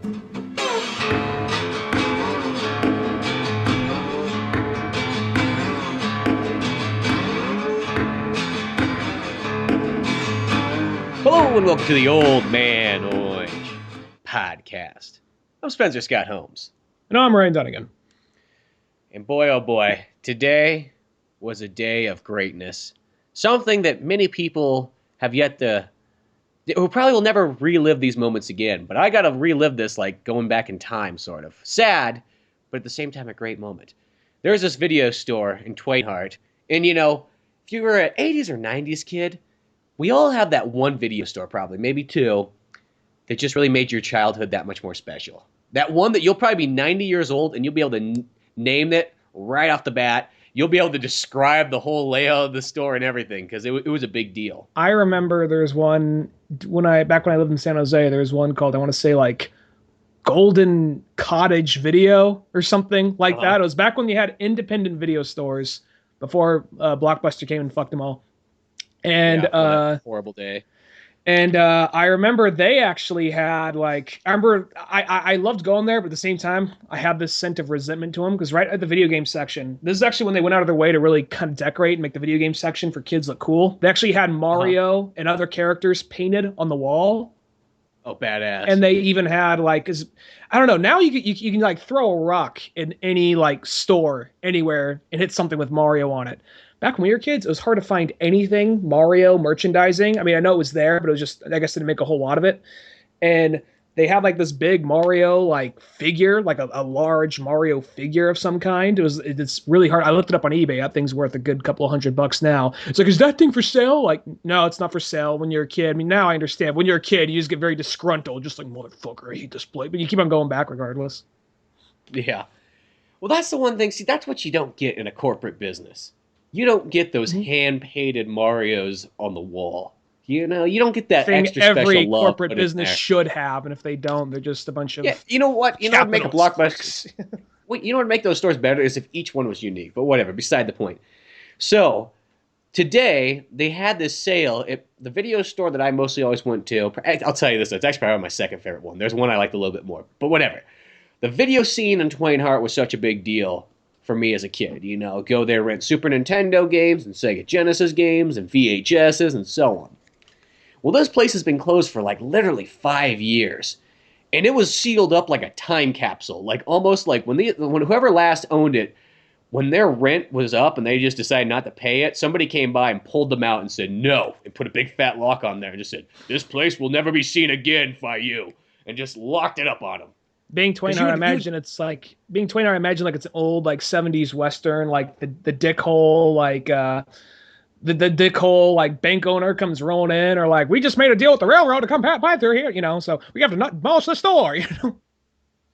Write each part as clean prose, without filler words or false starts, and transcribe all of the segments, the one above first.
Hello and welcome to the Old Man Orange podcast. I'm Spencer Scott Holmes. And I'm Ryan Dunigan. And boy, oh boy, today was a day of greatness. Something that many people have yet to, who probably will never relive these moments again. But I got to relive this like going back in time, sort of. Sad, but at the same time a great moment. There's this video store in Twainhart. And you know, if you were an 80s or 90s kid, we all have that one video store, probably, maybe two, that just really made your childhood that much more special. That one that you'll probably be 90 years old and you'll be able to name it right off the bat. You'll be able to describe the whole layout of the store and everything because it was a big deal. I remember there's one, back when I lived in San Jose, there was one called, I want to say like Golden Cottage Video or something like that. It was back when you had independent video stores before Blockbuster came and fucked them all. And horrible day. And I remember they actually had like I loved going there, but at the same time I had this scent of resentment to them because right at the video game section, this is actually when they went out of their way to really kind of decorate and make the video game section for kids look cool. They actually had Mario and other characters painted on the wall. Oh, badass! And they even had like, I don't know. Now you can like throw a rock in any like store anywhere and hit something with Mario on it. Back when we were kids, it was hard to find anything Mario merchandising. I mean, I know it was there, but it was just, I guess, didn't make a whole lot of it. And they had like this big Mario like figure, like a large Mario figure of some kind. It's really hard. I looked it up on eBay. That thing's worth a good couple of $100 now. It's like, is that thing for sale? Like, no, it's not for sale when you're a kid. I mean, now I understand. When you're a kid, you just get very disgruntled, just like, motherfucker, I hate this place. But you keep on going back regardless. Yeah. Well, that's the one thing. See, that's what you don't get in a corporate business. You don't get those hand-painted Marios on the wall. You know, you don't get that extra special love. Every corporate business should have, and if they don't, they're just a bunch of you know what? You know what would make a Blockbuster? Wait, you know what would make those stores better is if each one was unique. But whatever, beside the point. So today they had this sale at the video store that I mostly always went to. I'll tell you this, it's actually probably my second favorite one. There's one I liked a little bit more, but whatever. The video scene in Twainhart was such a big deal for me as a kid. You know, go there, rent Super Nintendo games and Sega Genesis games and VHSs and so on. Well, this place has been closed for like literally 5 years. And it was sealed up like a time capsule. Like almost like when whoever last owned it, when their rent was up and they just decided not to pay it, somebody came by and pulled them out and said no, and put a big fat lock on there and just said, this place will never be seen again by you, and just locked it up on them. Being Twainhart, I imagine it's like it's an old like 70s Western, like the dickhole, like the dickhole like bank owner comes rolling in, or like, we just made a deal with the railroad to come by through here, you know, so we have to not demolish the store, you know.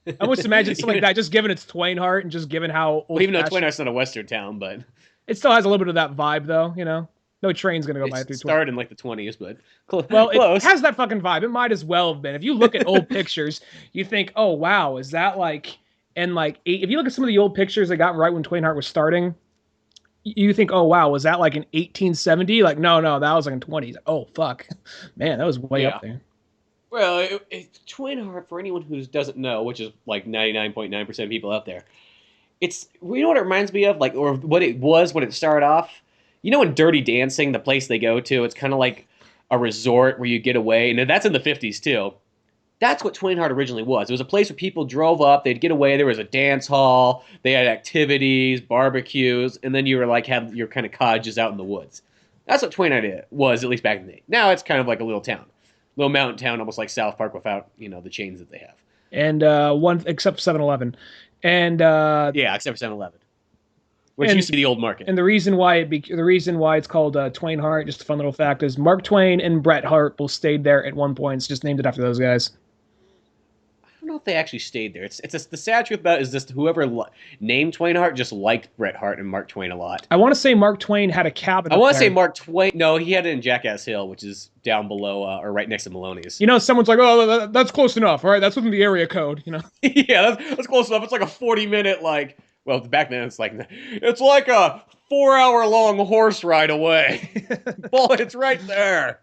I almost imagine something like that, just given it's Twainhart and just given how old, even though Twainhart's not a Western town, but it still has a little bit of that vibe though, you know. No train's gonna go by through. It started in like the 20s, but well, close. It has that fucking vibe. It might as well have been. If you look at old pictures, you think, oh wow, is that like? And like, if you look at some of the old pictures they got right when Twainhart was starting, you think, oh wow, was that like in 1870? Like, no, that was like in 20s. Oh fuck, man, that was way up there. Well, Twainhart, for anyone who doesn't know, which is like 99.9% of people out there, you know what it reminds me of, like, or what it was when it started off. You know, in Dirty Dancing, the place they go to, it's kind of like a resort where you get away. And that's in the 50s, too. That's what Twainhart originally was. It was a place where people drove up, they'd get away, there was a dance hall, they had activities, barbecues, and then you were like, have your kind of cottages out in the woods. That's what Twainhart was, at least back in the day. Now it's kind of like a little town. Little mountain town, almost like South Park without, you know, the chains that they have. And except 7-Eleven. And yeah, except for 7-Eleven. Which used to be the old market. And the reason why it's called Twainhart, just a fun little fact, is Mark Twain and Bret Hart both stayed there at one point. It's just named it after those guys. I don't know if they actually stayed there. The sad truth about it is just whoever named Twainhart just liked Bret Hart and Mark Twain a lot. I want to say Mark Twain had a cabin. I want to say Mark Twain. No, he had it in Jackass Hill, which is down below or right next to Maloney's. You know, someone's like, "Oh, that's close enough, all right? That's within the area code." You know. Yeah, that's close enough. It's like a 40-minute like. Well, back then it's like a 4-hour-long horse ride away. Well, it's right there.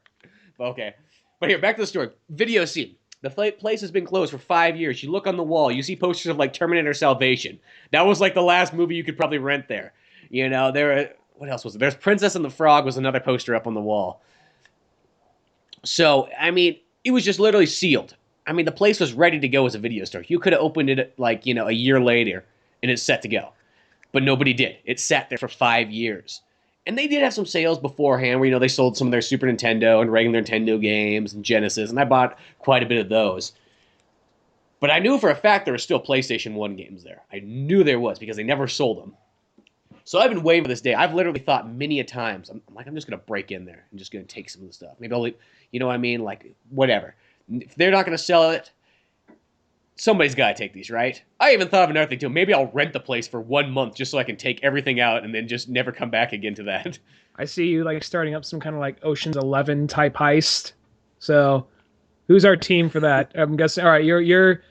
Okay, but here, back to the story. Video scene. The place has been closed for 5 years. You look on the wall, you see posters of like Terminator Salvation. That was like the last movie you could probably rent there. You know, what else was it? There's Princess and the Frog was another poster up on the wall. So, I mean, it was just literally sealed. I mean, the place was ready to go as a video store. You could have opened it like, a year later and it's set to go. But nobody did. It sat there for 5 years. And they did have some sales beforehand where, they sold some of their Super Nintendo and regular Nintendo games and Genesis, and I bought quite a bit of those. But I knew for a fact there were still PlayStation 1 games there. I knew there was because they never sold them. So I've been waiting for this day. I've literally thought many a times, I'm just going to break in there and just going to take some of the stuff. Maybe I'll, you know what I mean? Like, whatever. If they're not going to sell it, somebody's got to take these, right? I even thought of another thing, too. Maybe I'll rent the place for 1 month just so I can take everything out and then just never come back again to that. I see you, like, starting up some kind of, like, Ocean's 11 type heist. So, who's our team for that? I'm guessing, all right, you're...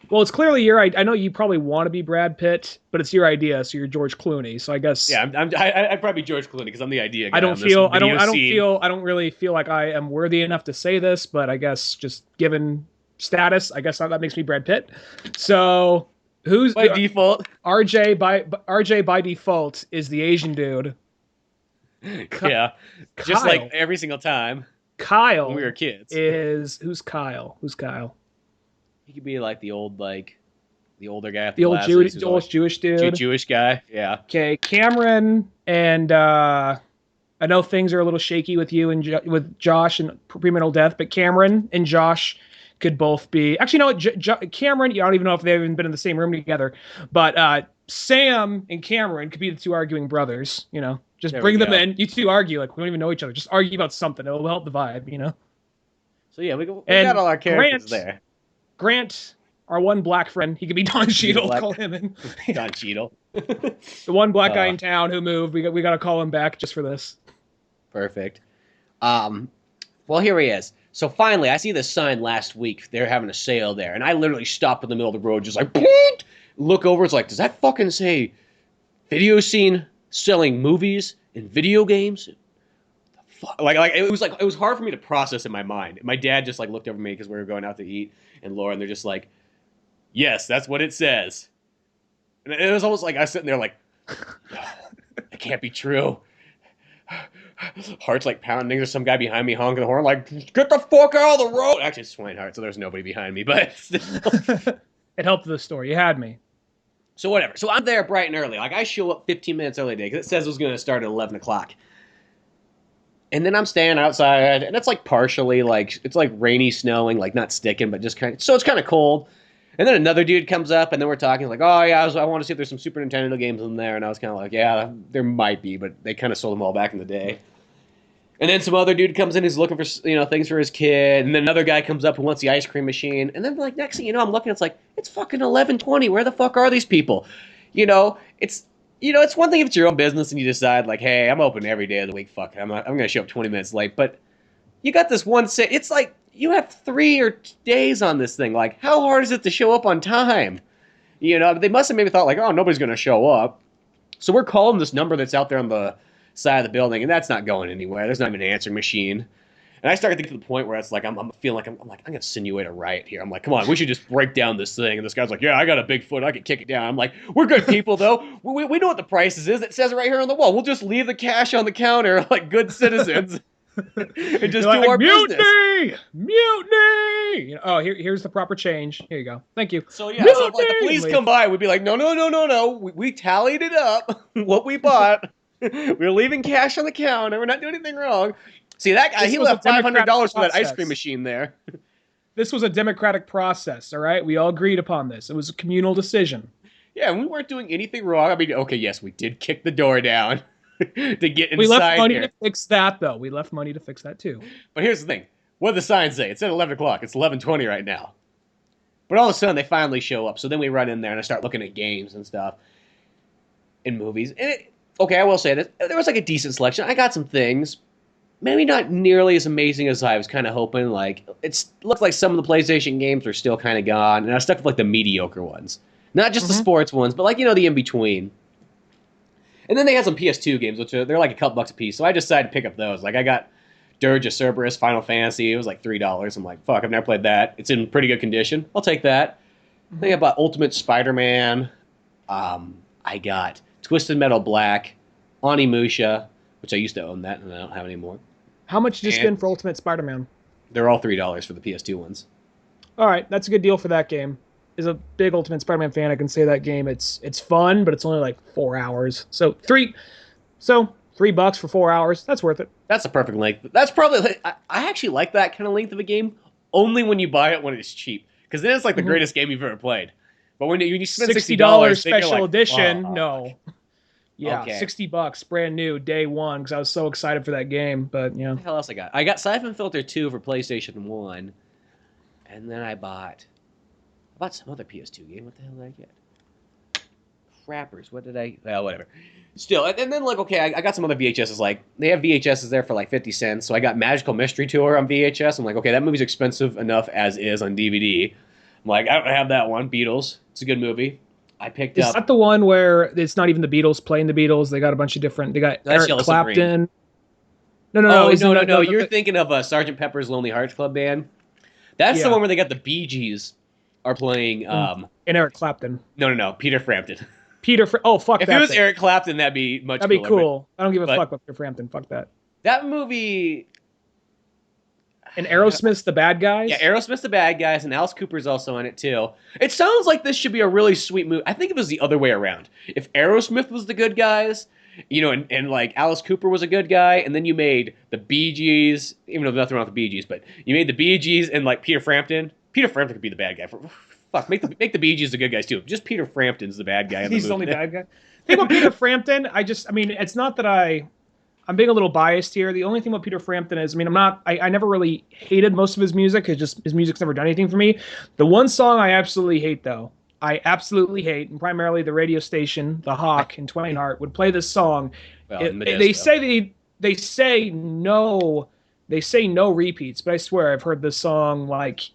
Well, it's clearly your idea. I know you probably want to be Brad Pitt, but it's your idea, so you're George Clooney. So I guess... Yeah, I'd probably be George Clooney because I'm the idea guy. I don't really feel like I am worthy enough to say this, but I guess just given status, I guess that makes me Brad Pitt. So who's by default? RJ by default is the Asian dude. Yeah, just like every single time. Kyle, when we were kids, who's Kyle? Who's Kyle? He could be like the older guy, the old Jewish dude, Jewish guy. Yeah. Okay, Cameron and I know things are a little shaky with you and with Josh and Premarital Death, but Cameron and Josh could both be. Actually, no, Cameron. I don't even know if they've even been in the same room together. But Sam and Cameron could be the two arguing brothers. Just bring them in. You two argue like we don't even know each other. Just argue about something. It'll help the vibe. So yeah, we got all our characters there. Grant, our one black friend, he could be Don Cheadle. Call him in. Don Cheadle. The one black guy in town who moved. We got to call him back just for this. Perfect. Well, here he is. So finally, I see this sign last week. They're having a sale there. And I literally stopped in the middle of the road, just like, look over. It's like, does that fucking say video scene selling movies and video games? Like it was hard for me to process in my mind. My dad just like looked over me because we were going out to eat, and Laura, and they're just like, yes, that's what it says. And it was almost like I was sitting there like, it can't be true. Heart's like pounding. There's some guy behind me honking the horn like, get the fuck out of the road. Actually, it's Swinehart, so there's nobody behind me, but it helped the story. You had me. So whatever. So I'm there bright and early. Like I show up 15 minutes early today because it says it was going to start at 11 o'clock. And then I'm standing outside, and it's like partially like, it's like rainy, snowing, like not sticking, but just kind of, so it's kind of cold. And then another dude comes up, and then we're talking like, oh yeah, I want to see if there's some Super Nintendo games in there. And I was kind of like, yeah, there might be, but they kind of sold them all back in the day. And then some other dude comes in who's looking for, things for his kid. And then another guy comes up who wants the ice cream machine. And then like next thing you know, I'm looking, it's like, it's fucking 11:20. Where the fuck are these people? It's one thing if it's your own business and you decide like, hey, I'm open every day of the week. Fuck, I'm going to show up 20 minutes late. But you got this one set. It's like you have 3 days on this thing. Like, how hard is it to show up on time? They must have maybe thought like, oh, nobody's going to show up. So we're calling this number that's out there on the side of the building, and that's not going anywhere. There's not even an answering machine. And I started to get to the point where it's like I'm feeling like I'm gonna insinuate a riot here. I'm like, come on, we should just break down this thing. And this guy's like, yeah, I got a big foot, I can kick it down. I'm like, we're good people though. We know what the price is. It says it right here on the wall. We'll just leave the cash on the counter like good citizens and just do our business. Mutiny! Here's the proper change. Here you go. Thank you. So yeah, so if like the police come by, we'd be like, no. We tallied it up, what we bought. We're leaving cash on the counter. We're not doing anything wrong. See, that guy, he left $500 for that ice cream machine there. This was a democratic process, all right? We all agreed upon this. It was a communal decision. Yeah, and we weren't doing anything wrong. I mean, okay, yes, we did kick the door down to get inside. We left money to fix that, though. We left money to fix that, too. But here's the thing. What did the sign say? It said 11 o'clock. It's 11:20 right now. But all of a sudden, they finally show up. So then we run in there, and I start looking at games and stuff and movies. And okay, I will say this. There was like a decent selection. I got some things. Maybe not nearly as amazing as I was kind of hoping. Like, it looked like some of the PlayStation games were still kind of gone, and I stuck with like the mediocre ones. Not just the sports ones, but like, the in-between. And then they had some PS2 games, which they're like a couple bucks a piece, so I decided to pick up those. Like, I got Dirge of Cerberus, Final Fantasy. It was like $3. I'm like, fuck, I've never played that. It's in pretty good condition. I'll take that. I think I bought Ultimate Spider-Man. I got Twisted Metal Black, Onimusha, which I used to own that and I don't have anymore. How much did you spend for Ultimate Spider-Man? They're all $3 for the PS2 ones. All right, that's a good deal for that game. As a big Ultimate Spider-Man fan, I can say that game it's fun, but it's only like 4 hours. So $3 for 4 hours. That's worth it. That's the perfect length. That's probably I actually like that kind of length of a game only when you buy it when it's cheap, because then it's like the greatest game you've ever played. But when you spend $60 special edition, oh, no. Yeah, okay. $60 brand new day one because I was so excited for that game. But yeah, what the hell else I got? I got Siphon Filter 2 for PlayStation 1, and then I bought some other PS2 game. What the hell did I get? Crappers. What did I? Oh, whatever. Still, and then like, okay, I got some other VHSs. Like they have VHSs there for like 50 cents. So I got Magical Mystery Tour on VHS. I'm like, okay, that movie's expensive enough as is on DVD. I'm like, I don't have that one. Beatles. It's a good movie. I picked up. Is that the one where it's not even the Beatles playing the Beatles? They got a bunch of different. They got Eric Clapton. No. No. You're thinking of Sgt. Pepper's Lonely Hearts Club Band. That's the one where they got the Bee Gees are playing. And Eric Clapton. No. Peter Frampton. Oh, fuck if that. If it was Eric Clapton, that'd be much cooler. That'd be cool. I don't give a fuck about Peter Frampton. Fuck that. That movie. And Aerosmith's the bad guys? Yeah, Aerosmith's the bad guys, and Alice Cooper's also in it, too. It sounds like this should be a really sweet movie. I think it was the other way around. If Aerosmith was the good guys, you know, and like Alice Cooper was a good guy, and then you made the Bee Gees, even though there's nothing wrong with the Bee Gees, but you made the Bee Gees and like Peter Frampton. Peter Frampton could be the bad guy. Fuck, make the Bee Gees the good guys, too. Just Peter Frampton's the bad guy in the movie. He's the only bad guy. The thing about Peter Frampton, it's not that I'm being a little biased here. The only thing about Peter Frampton is, I never really hated most of his music. It's just his music's never done anything for me. The one song I absolutely hate, though, and primarily the radio station, The Hawk in Twain Hart, would play this song. Well, they say no repeats, but I swear I've heard this song like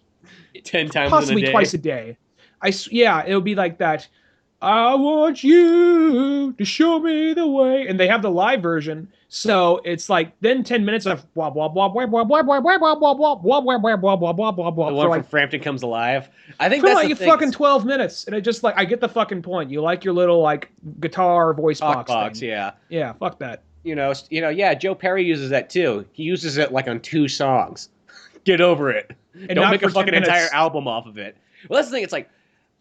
10 times possibly in a day. Twice a day. It would be like that. I want you to show me the way, and they have the live version, so it's like then 10 minutes of blah blah blah blah blah blah blah blah blah blah blah blah blah blah blah blah blah blah blah. The one from Frampton Comes Alive. I think for that's like fucking 12 minutes, and it just like I get the fucking point. You like your little like guitar voice box thing. Yeah, fuck that. You know, yeah. Joe Perry uses that too. He uses it like on 2 songs. Get over it. And don't make a fucking entire album off of it. Well, that's the thing. It's like,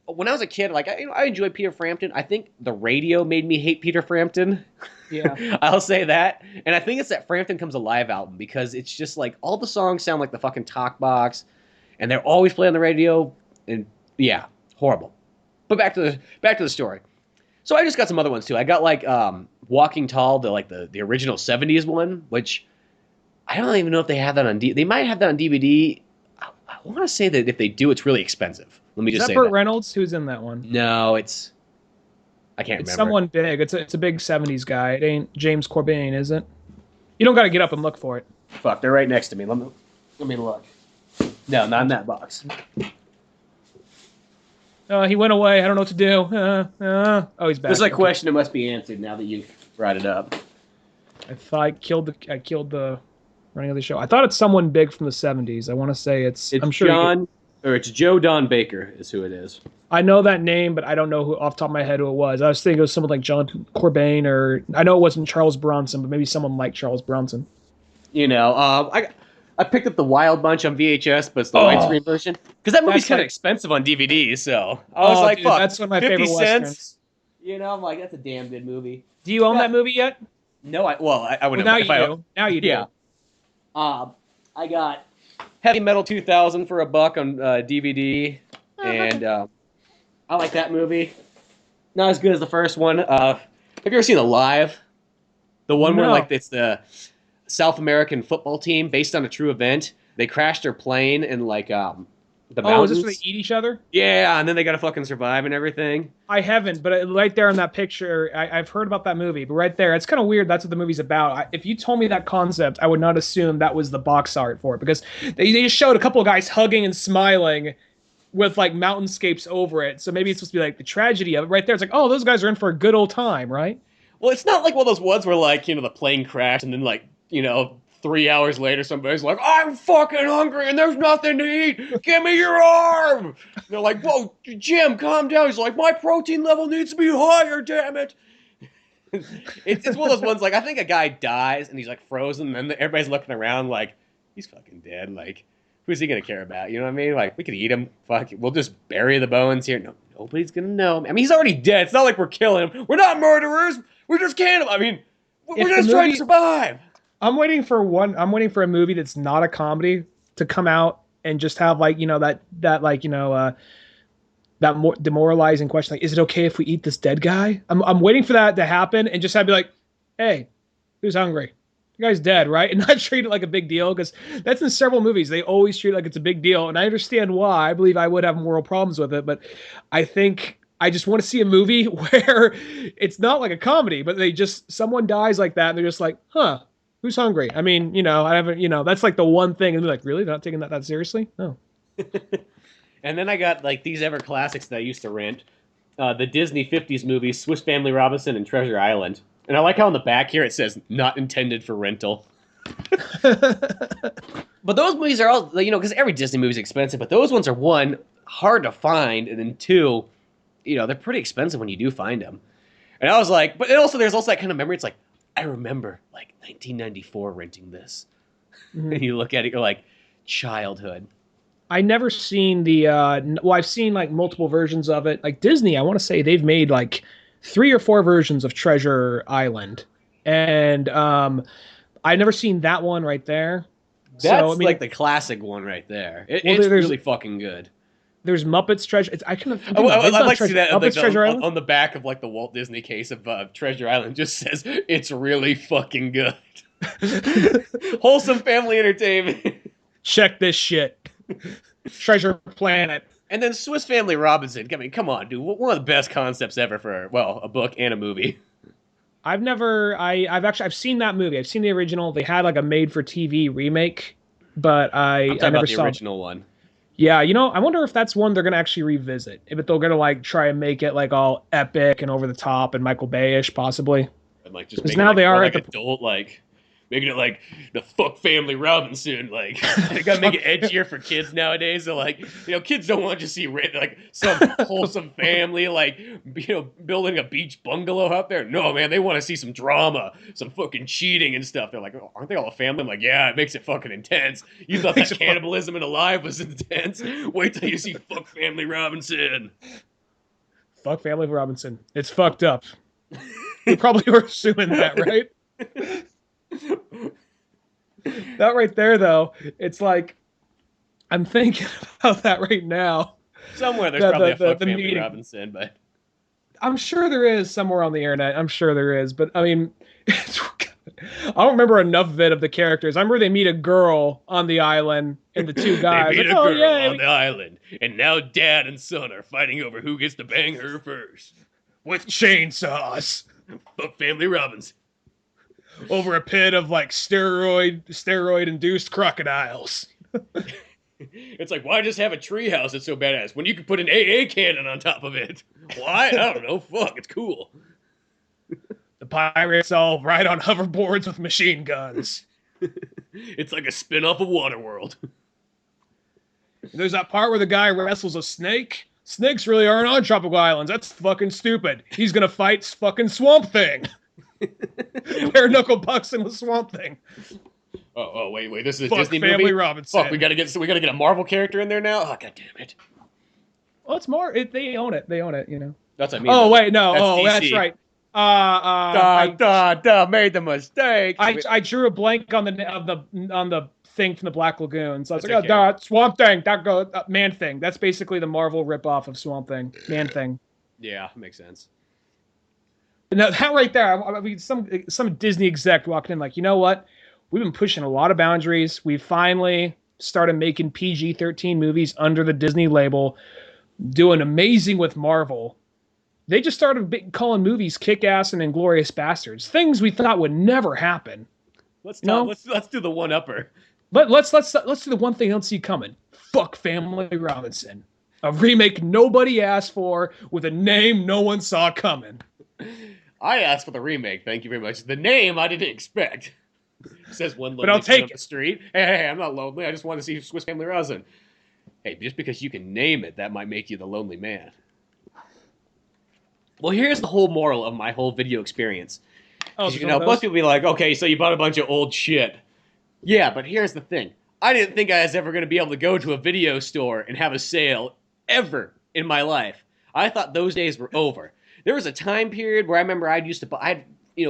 when I was a kid, like I enjoyed Peter Frampton. I think the radio made me hate Peter Frampton. Yeah, I'll say that. And I think it's that Frampton Comes Alive album, because it's just like all the songs sound like the fucking talk box, and they're always playing on the radio. And yeah, horrible. But back to the story. So I just got some other ones too. I got like Walking Tall, the original '70s one, which I don't even know if they have that on DVD. They might have that on DVD. I want to say that if they do, it's really expensive. Let me just say that. Is that Burt Reynolds? Who's in that one? No, I can't remember. It's someone big. It's a big 70s guy. It ain't James Corbin, is it? You don't got to get up and look for it. Fuck, they're right next to me. Let me look. No, not in that box. He went away. I don't know what to do. Oh, he's back. This is a question that must be answered now that you've brought it up. I thought I killed the running of the show. I thought it's someone big from the 70s. I want to say it's I'm sure it's Joe Don Baker is who it is. I know that name, but I don't know who off the top of my head who it was. I was thinking it was someone like John Corbin, or I know it wasn't Charles Bronson, but maybe someone like Charles Bronson. You know, I picked up the Wild Bunch on VHS, but it's the widescreen version, because that movie's kind of expensive on DVD. So I was like, dude, fuck, that's one of my favorite westerns. You know, I'm like, that's a damn good movie. Do you own that movie yet? No, I wouldn't. Well, now you do. Yeah. I got Heavy Metal 2000 for $1 on DVD, and I like that movie. Not as good as the first one. Have you ever seen Alive? The one where like it's the South American football team based on a true event. They crashed their plane in like the mountains. Is this where they eat each other? Yeah, and then they gotta fucking survive and everything. I haven't, but right there in that picture, I've heard about that movie. But right there, it's kind of weird. That's what the movie's about. If you told me that concept, I would not assume that was the box art for it, because they just showed a couple of guys hugging and smiling with like mountainscapes over it. So maybe it's supposed to be like the tragedy of it. Right there, it's like, oh, those guys are in for a good old time, right? Well, it's not like one of those ones where like, you know, the plane crashed and then like, you know, 3 hours later, somebody's like, I'm fucking hungry and there's nothing to eat. Give me your arm. And they're like, whoa, Jim, calm down. He's like, my protein level needs to be higher, damn it. It's one of those ones, like, I think a guy dies and he's like frozen, and then everybody's looking around like, he's fucking dead. Like, who's he gonna care about? You know what I mean? Like, we could eat him. Fuck, we'll just bury the bones here. No, nobody's gonna know. I mean, he's already dead. It's not like we're killing him. We're not murderers. We're just cannibals. I mean, we're just trying to survive. I'm waiting for a movie that's not a comedy to come out and just have, like, you know, that like, you know, that more demoralizing question, like, is it okay if we eat this dead guy? I'm waiting for that to happen, and just have to be like, hey, who's hungry? The guy's dead, right? And not treat it like a big deal, because that's in several movies. They always treat it like it's a big deal, and I understand why. I believe I would have moral problems with it, but I think I just want to see a movie where it's not like a comedy, but someone dies like that, and they're just like, huh, who's hungry? I mean, you know, I haven't, you know, that's like the one thing, and they're like, really? They're not taking that seriously? No. And then I got, like, these ever classics that I used to rent. The Disney 50s movies, Swiss Family Robinson and Treasure Island. And I like how on the back here it says, not intended for rental. But those movies are all, you know, because every Disney movie is expensive, but those ones are, one, hard to find, and then two, you know, they're pretty expensive when you do find them. And I was like, but also there's also that kind of memory. It's like, I remember, like, 1994 renting this. Mm-hmm. And you look at it, you're like, childhood. I never seen I've seen, like, multiple versions of it. Like, Disney, I want to say they've made, like, 3 or 4 versions of Treasure Island. And I never seen that one right there. That's, so, I mean, like, the classic one right there. It's really fucking good. There's Muppets Treasure. I'd like to see that Muppets Treasure Island? On the back of, like, the Walt Disney case of Treasure Island just says, it's really fucking good. Wholesome family entertainment. Check this shit. Treasure Planet. And then Swiss Family Robinson. I mean, come on, dude. One of the best concepts ever for, well, a book and a movie. I've seen that movie. I've seen the original. They had, like, a made-for-TV remake, but I never saw the original one. Yeah, you know, I wonder if that's one they're gonna actually revisit. If they're gonna, like, try and make it, like, all epic and over the top and Michael Bay-ish, possibly. And, like, just because now they are like adult, like, making it like the Fuck Family Robinson. Like, they gotta make it edgier for kids nowadays. So, like, you know, kids don't want to just see, like, some wholesome family, like, you know, building a beach bungalow out there. No, man, they want to see some drama, some fucking cheating and stuff. They're like, oh, aren't they all a family? I'm like, yeah, it makes it fucking intense. You thought that cannibalism in Alive was intense? Wait till you see Fuck Family Robinson. Fuck Family Robinson. It's fucked up. You probably were assuming that, right? That right there, though, it's like, I'm thinking about that right now. Somewhere there's probably a Fuck Family Robinson, but I'm sure there is somewhere on the internet. I'm sure there is, but I mean, I don't remember enough of it of the characters. I remember they meet a girl on the island, and the two guys they meet a girl on the island, and now dad and son are fighting over who gets to bang her first with chainsaws. Fuck Family Robinson. Over a pit of, like, steroid-induced crocodiles. It's like, why just have a treehouse that's so badass when you could put an AA cannon on top of it? Why? I don't know. Fuck, it's cool. The pirates all ride on hoverboards with machine guns. It's like a spin-off of Waterworld. There's that part where the guy wrestles a snake. Snakes really aren't on tropical islands. That's fucking stupid. He's gonna fight fucking Swamp Thing. Bare knuckle bucks with Swamp Thing. Oh, wait. This is a Fuck Disney Family movie? Robinson. Fuck, we gotta get a Marvel character in there now? Oh, god damn it. Well, it's more, they own it, you know. That's what I mean. Oh, wait, no. That's right. Made the mistake. I drew a blank on the thing from the Black Lagoon. So I was like, oh, Swamp Thing, Man Thing. That's basically the Marvel ripoff of Swamp Thing. Man Thing. Yeah, makes sense. Now, that right there, I mean, some Disney exec walking in like, you know what? We've been pushing a lot of boundaries. We finally started making PG-13 movies under the Disney label, doing amazing with Marvel. They just started calling movies Kick-Ass and Inglourious Bastards, things we thought would never happen. Let's do the one-upper. But let's do the one thing I don't see coming. Fuck Family Robinson. A remake nobody asked for with a name no one saw coming. I asked for the remake, thank you very much. The name I didn't expect. Says one but I'll lonely kid take on the it. street. Hey, I'm not lonely. I just want to see Swiss Family Rosin. Hey, just because you can name it, that might make you the lonely man. Well, here's the whole moral of my whole video experience. Oh, Because, most people be like, okay, so you bought a bunch of old shit. Yeah, but here's the thing. I didn't think I was ever going to be able to go to a video store and have a sale ever in my life. I thought those days were over. There was a time period where I remember I'd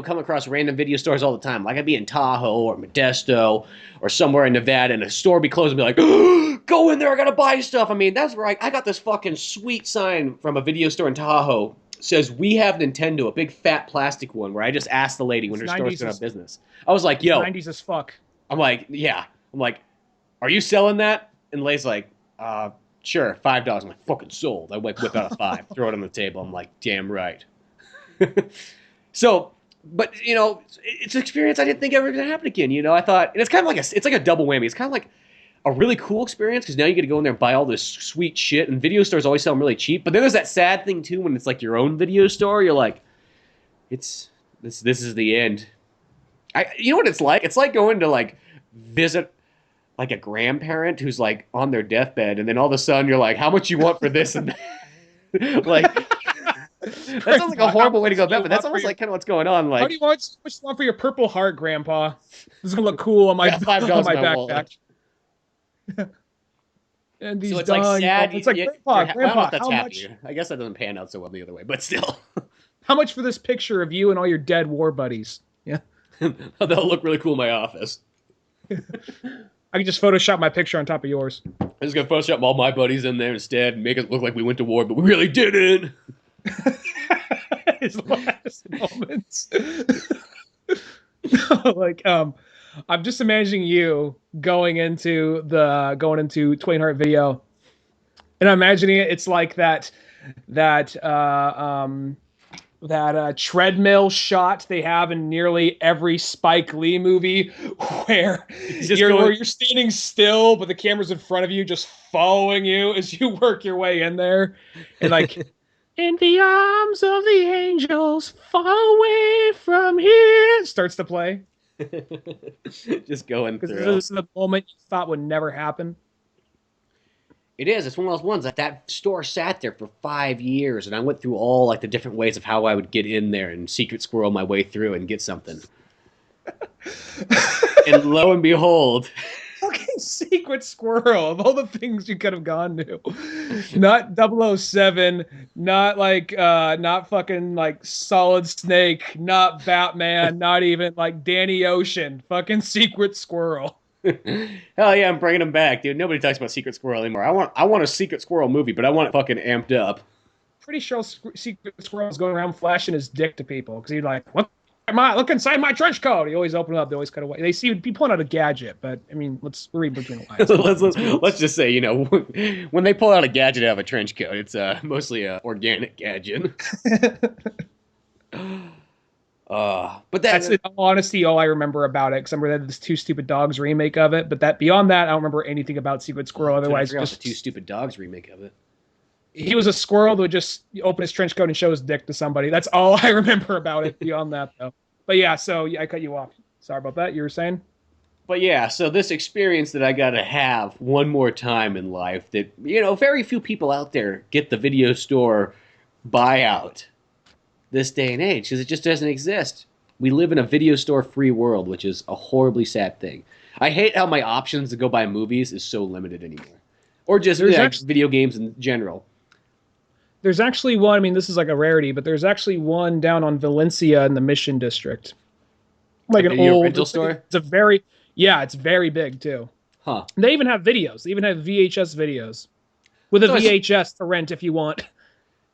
come across random video stores all the time. Like I'd be in Tahoe or Modesto or somewhere in Nevada, and a store would be closed and be like, oh, go in there, I gotta buy stuff. I mean, that's where I got this fucking sweet sign from a video store in Tahoe. It says, we have Nintendo, a big fat plastic one, where I just asked the lady when her store was going out of business. I was like, yo. 90s as fuck. I'm like, yeah. I'm like, are you selling that? And the lady's like, sure, $5. I'm like, fucking sold. I whip out a 5, throw it on the table. I'm like, damn right. So, but it's an experience I didn't think ever gonna happen again. I thought, and it's kind of like it's like a double whammy. It's kind of like a really cool experience because now you get to go in there and buy all this sweet shit. And video stores always sell them really cheap. But then there's that sad thing too when it's like your own video store. You're like, this is the end. You know what it's like? It's like going to like visit like a grandparent who's like on their deathbed, and then all of a sudden you're like, how much you want for this and that? Like. That sounds like a horrible way to go about, but that's almost like kind of what's going on. Like, how much do you want for your Purple Heart, Grandpa? This is gonna look cool on my $5 on my backpack. And these so it's like sad. It's like Grandpa, that's how happy. much? I guess that doesn't pan out so well the other way, but still. How much for this picture of you and all your dead war buddies? Yeah, they'll look really cool in my office. I can just Photoshop my picture on top of yours. I'm just gonna Photoshop all my buddies in there instead, and make it look like we went to war, but we really didn't. His last moments. Like, I'm just imagining you going into 20 video, and I'm imagining it's like that treadmill shot they have in nearly every Spike Lee movie, where you're standing still, but the camera's in front of you, just following you as you work your way in there, and like. In the arms of the angels, far away from here, starts to play. Just going through. Because this is the moment you thought would never happen. It is. It's one of those ones that store sat there for 5 years, and I went through all like the different ways of how I would get in there and secret squirrel my way through and get something. And lo and behold. Fucking secret squirrel of all the things you could have gone to. Not 007, not fucking like Solid Snake, not Batman, not even like Danny Ocean. Fucking secret squirrel. Hell yeah, I'm bringing him back, dude. Nobody talks about Secret Squirrel anymore. I want a Secret Squirrel movie, but I want it fucking amped up. Pretty sure Secret Squirrel is going around flashing his dick to people because he's like, look inside my trench coat. He always open it up. They always cut away. They see be pulling out a gadget, but I mean, let's read between the lines. let's just say, when they pull out a gadget out of a trench coat, it's mostly a organic gadget. But that's in all honesty all I remember about it, because I remember this Two Stupid Dogs remake of it. But beyond that, I don't remember anything about Secret Squirrel. Otherwise, just the Two Stupid Dogs remake of it. He was a squirrel that would just open his trench coat and show his dick to somebody. That's all I remember about it beyond that, though. But yeah, so I cut you off. Sorry about that. You were saying? But yeah, so this experience that I got to have one more time in life that, very few people out there get the video store buyout this day and age because it just doesn't exist. We live in a video store free world, which is a horribly sad thing. I hate how my options to go buy movies is so limited anymore. Or just video games in general. There's actually one, I mean, this is like a rarity, but there's actually one down on Valencia in the Mission District. Like an old rental store? It's very big too. Huh. They even have videos. They even have VHS videos. With a VHS to rent if you want.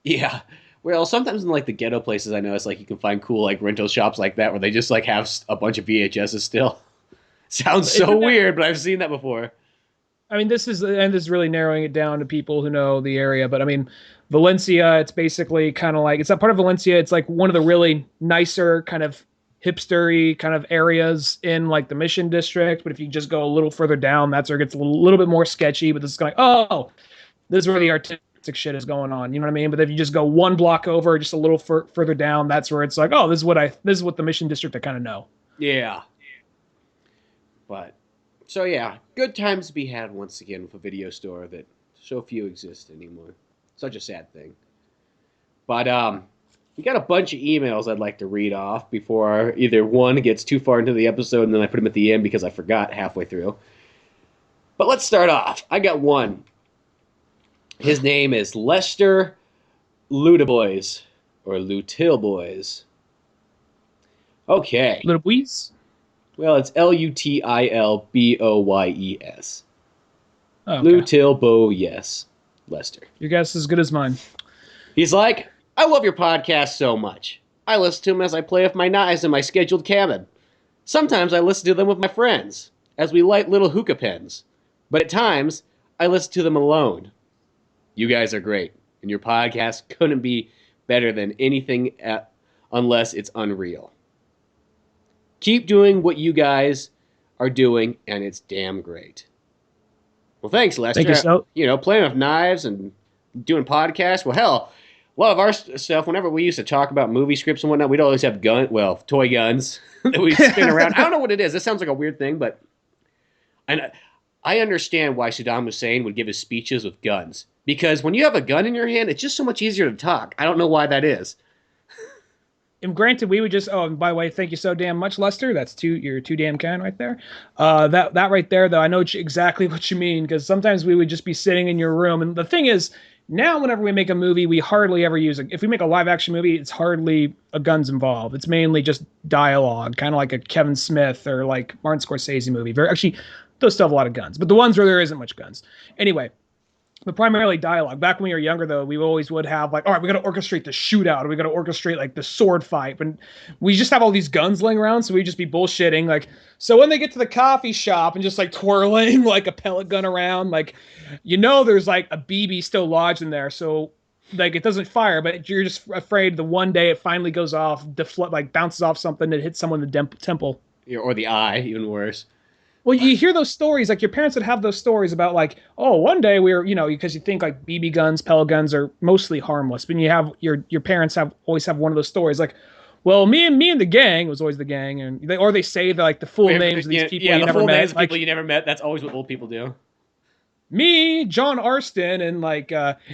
Yeah. Well, sometimes in like the ghetto places I know, it's like you can find cool like rental shops like that where they just like have a bunch of VHSs still. Sounds so weird, but I've seen that before. I mean, this is really narrowing it down to people who know the area. But I mean, Valencia, it's basically kind of like, it's not part of Valencia. It's like one of the really nicer kind of hipstery kind of areas in like the Mission District. But if you just go a little further down, that's where it gets a little bit more sketchy. But this is kind of this is where the artistic shit is going on. You know what I mean? But if you just go one block over, just a little further down, that's where it's like, this is what the Mission District I kind of know. Yeah. But so yeah, good times to be had once again with a video store that so few exist anymore. Such a sad thing. But we got a bunch of emails I'd like to read off before either one gets too far into the episode and then I put them at the end because I forgot halfway through. But let's start off. I got one. His name is Lester Lutaboys or Lutilboys. Okay. Lutaboys? Well, it's Lutilboyes. Okay. Lutilbo, yes. Lester. Your guess is as good as mine. He's like, I love your podcast so much. I listen to them as I play with my knives in my scheduled cabin. Sometimes I listen to them with my friends, as we light little hookah pens. But at times, I listen to them alone. You guys are great, and your podcast couldn't be better than anything unless it's unreal. Keep doing what you guys are doing, and it's damn great. Well, thanks, Lester. Thank you, so. You know, playing with knives and doing podcasts. Well, hell, a lot of our stuff, whenever we used to talk about movie scripts and whatnot, we'd always have toy guns that we'd spin around. I don't know what it is. This sounds like a weird thing, but I understand why Saddam Hussein would give his speeches with guns. Because when you have a gun in your hand, it's just so much easier to talk. I don't know why that is. And granted, we would just, oh, and by the way, thank you so damn much, Lester. That's you're too damn kind right there. That right there, though, I know exactly what you mean, because sometimes we would just be sitting in your room. And the thing is, now whenever we make a movie, we hardly ever use it. If we make a live action movie, it's hardly a guns involved. It's mainly just dialogue, kind of like a Kevin Smith or like Martin Scorsese movie. Actually, those still have a lot of guns, but the ones where there isn't much guns. Anyway. But primarily dialogue. Back when we were younger, though, we always would have like, all right, we got to orchestrate the shootout. We got to orchestrate like the sword fight. And we just have all these guns laying around, so we just be bullshitting. Like, so when they get to the coffee shop and just like twirling like a pellet gun around, like, you know, there's like a BB still lodged in there, so like it doesn't fire, but you're just afraid the one day it finally goes off, like bounces off something that hits someone in the temple, or the eye, even worse. Well, you hear those stories, like your parents would have those stories about like, oh, one day we were, you know, because you think like BB guns, pellet guns are mostly harmless, but you have your parents always have one of those stories like, well, me and the gang, it was always the gang, and they say that like the full names of these people you never met. Names of people you never met. That's always what old people do. Me, John Arston, and like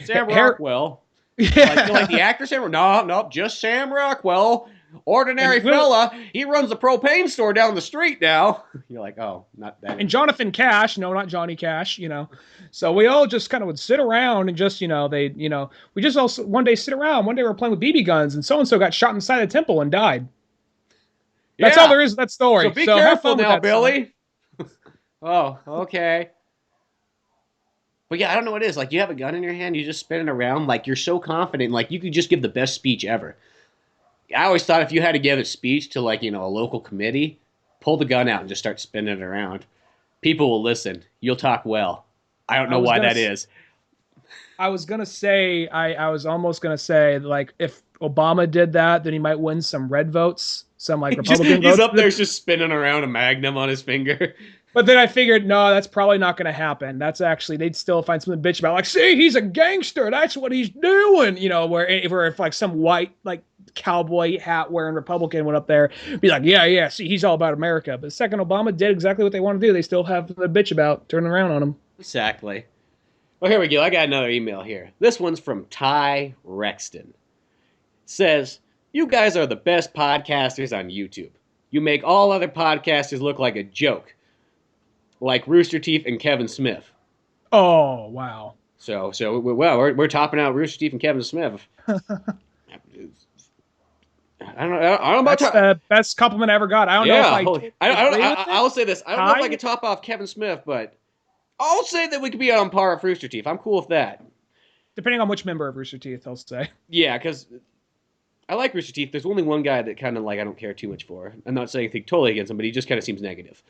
Sam Rockwell. Yeah, like the actor Sam. No, just Sam Rockwell. Ordinary fella, he runs the propane store down the street now. You're like, oh, not that. And Jonathan Cash, no, not Johnny Cash, you know. So we all just kind of would sit around and just, you know, we just also one day sit around. One day we were playing with BB guns and so got shot inside the temple and died. That's all there is to that story. So be careful now, Billy. Oh, okay. But yeah, I don't know what it is. Like, you have a gun in your hand, you just spin it around. Like, you're so confident. Like, you could just give the best speech ever. I always thought if you had to give a speech to, like, you know, a local committee, pull the gun out and just start spinning it around. People will listen. You'll talk well. I don't know why that is. I was going to say, I was almost going to say, like, if Obama did that, then he might win some red votes, some, like, Republican votes. He's up there just spinning around a magnum on his finger. But then I figured, no, that's probably not going to happen. That's actually, they'd still find something to bitch about. Like, see, he's a gangster. That's what he's doing. You know, where if like, some white, like, cowboy hat wearing Republican went up there, be like, yeah, see, he's all about America. But the second Obama did exactly what they want to do, they still have the bitch about turning around on him. Exactly. Well, here we go. I got another email here. This one's from Ty Rexton. It says, you guys are the best podcasters on YouTube. You make all other podcasters look like a joke. Like Rooster Teeth and Kevin Smith. Oh, wow. So we're topping out Rooster Teeth and Kevin Smith. I don't know about that's the best compliment I ever got. I don't know if I'll say this. I don't know if I can top off Kevin Smith, but I'll say that we could be on par with Rooster Teeth. I'm cool with that. Depending on which member of Rooster Teeth, I'll say. Yeah, because I like Rooster Teeth. There's only one guy that kind of like I don't care too much for. I'm not saying anything totally against him, but he just kind of seems negative.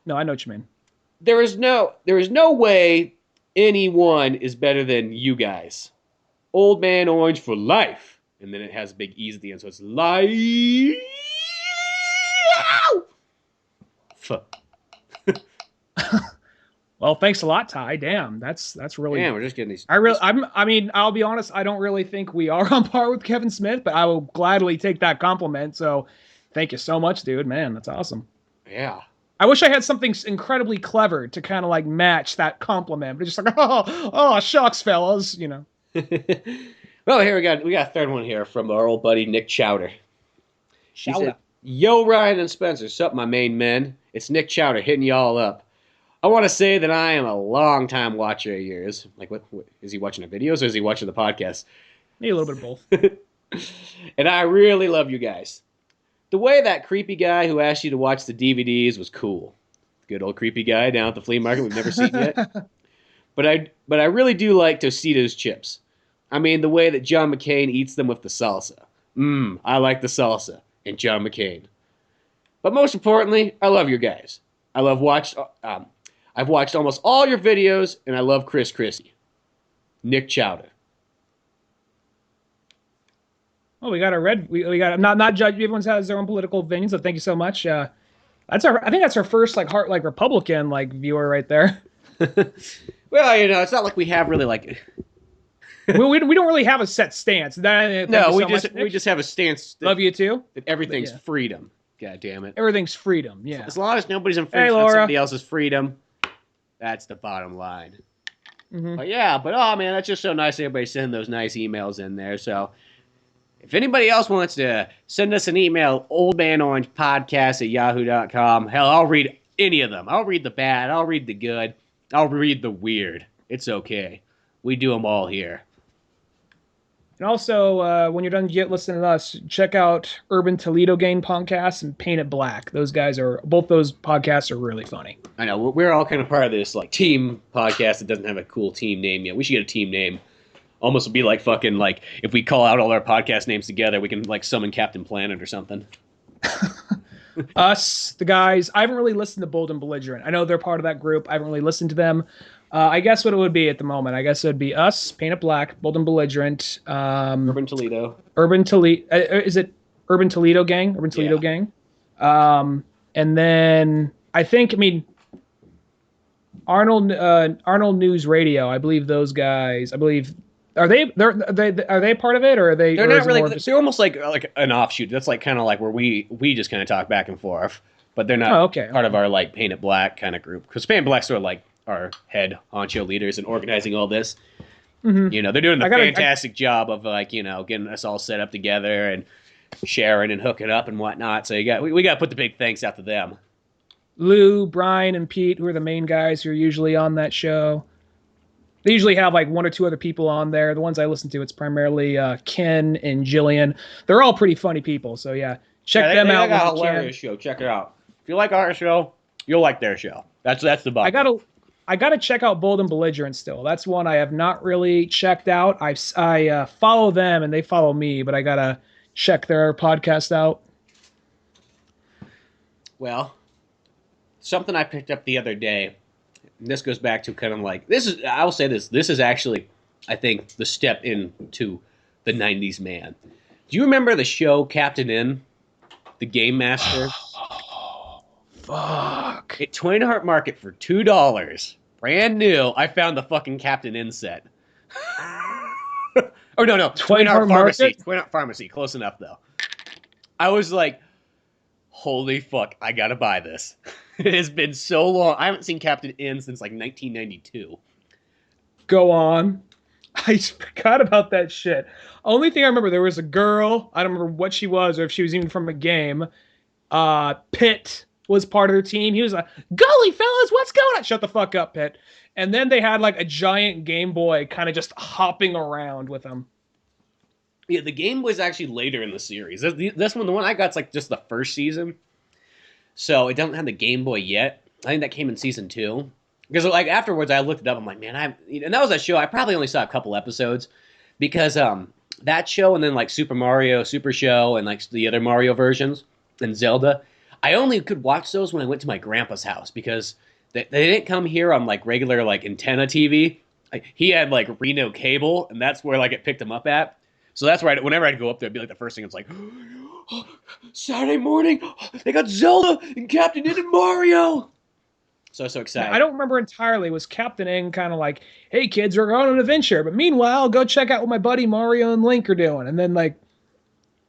No, I know what you mean. There is no way anyone is better than you guys. Old Man Orange for life. And then it has big E's at the end, so it's life. Well, thanks a lot, Ty. Damn, that's really. Yeah, we're just getting these. I mean, I'll be honest. I don't really think we are on par with Kevin Smith, but I will gladly take that compliment. So, thank you so much, dude. Man, that's awesome. Yeah. I wish I had something incredibly clever to kind of like match that compliment. But it's just like, oh, shucks, fellas, you know. Well, here we got a third one here from our old buddy Nick Chowder. He Shout said, out. "Yo, Ryan and Spencer, sup, my main men? It's Nick Chowder hitting y'all up. I want to say that I am a long time watcher of yours." Like, what is he watching the videos or is he watching the podcast? Maybe a little bit of both. "And I really love you guys. The way that creepy guy who asked you to watch the DVDs was cool. Good old creepy guy down at the flea market we've never seen yet. But I really do like Tostitos chips. I mean, the way that John McCain eats them with the salsa. I like the salsa and John McCain. But most importantly, I love your guys. I've watched almost all your videos, and I love Chris Christie. Nick Chowder." Oh, we got we got not judge. Everyone has their own political opinions, so thank you so much. I think that's our first like Republican viewer right there. Well, it's not like we have really like. we don't really have a set stance. No, we just have a stance. Love you too. That everything's freedom. God damn it. Everything's freedom. Yeah. As long as nobody's infringing on somebody else's freedom, that's the bottom line. Mm-hmm. But oh man, that's just so nice. Everybody sending those nice emails in there. So if anybody else wants to send us an email, oldmanorangepodcast@yahoo.com. Hell, I'll read any of them. I'll read the bad. I'll read the good. I'll read the weird. It's okay. We do them all here. And also, when you're done listening to us, check out Urban Toledo Gang podcast and Paint It Black. Both those podcasts are really funny. I know. We're all kind of part of this team podcast that doesn't have a cool team name yet. We should get a team name. Almost would be like fucking if we call out all our podcast names together, we can summon Captain Planet or something. Us, the guys. I haven't really listened to Bold and Belligerent. I know they're part of that group. I haven't really listened to them. I guess what it would be at the moment. I guess it would be us, Paint It Black, Bold and Belligerent. Urban Toledo. Is it Urban Toledo Gang? Urban Toledo Gang. And then Arnold News Radio. I believe those guys. Are they part of it, or are they? They're not really. They're almost like an offshoot. That's kind of where we just kind of talk back and forth, but they're not part of our Paint It Black kind of group. Because Paint It Black's sort of our head honcho leaders in organizing all this. Mm-hmm. They're doing a fantastic job of getting us all set up together and sharing and hooking up and whatnot. So we got to put the big thanks out to them. Lou, Brian, and Pete, who are the main guys who are usually on that show. They usually have one or two other people on there. The ones I listen to, it's primarily Ken and Jillian. They're all pretty funny people. So check them out. They got a hilarious show. Check it out. If you like our show, you'll like their show. That's the bottom. I gotta check out Bold and Belligerent still. That's one I have not really checked out. I follow them and they follow me, but I gotta check their podcast out. Well, something I picked up the other day. And this goes back to kind of this is. I will say this. This is actually, I think, the step into the '90s man. Do you remember the show Captain N, the Game Master? Fuck. At Twain Hart Market for $2, brand new. I found the fucking Captain N set. Oh no, Twain Hart Pharmacy. Twain Hart Pharmacy. Close enough though. I was like, holy fuck! I gotta buy this. It has been so long. I haven't seen Captain N since 1992. Go on. I forgot about that shit. Only thing I remember, there was a girl. I don't remember what she was or if she was even from a game. Pitt was part of their team. He was like, golly, fellas, what's going on? Shut the fuck up, Pitt. And then they had a giant Game Boy kind of just hopping around with them. Yeah, the Game Boy's actually later in the series. This one, the one I got's just the first season. So it doesn't have the Game Boy yet. I think that came in season 2. Because afterwards I looked it up. I'm like, man, and that was a show. I probably only saw a couple episodes because that show and then Super Mario Super Show and the other Mario versions and Zelda. I only could watch those when I went to my grandpa's house because they didn't come here on regular antenna TV. He had Reno cable, and that's where it picked them up at. So that's where whenever I'd go up there, it'd be the first thing. It's oh, Saturday morning, they got Zelda and Captain N and Mario. So excited. Now, I don't remember entirely. Was Captain N kind of hey kids, we're on an adventure, but meanwhile, go check out what my buddy Mario and Link are doing, and then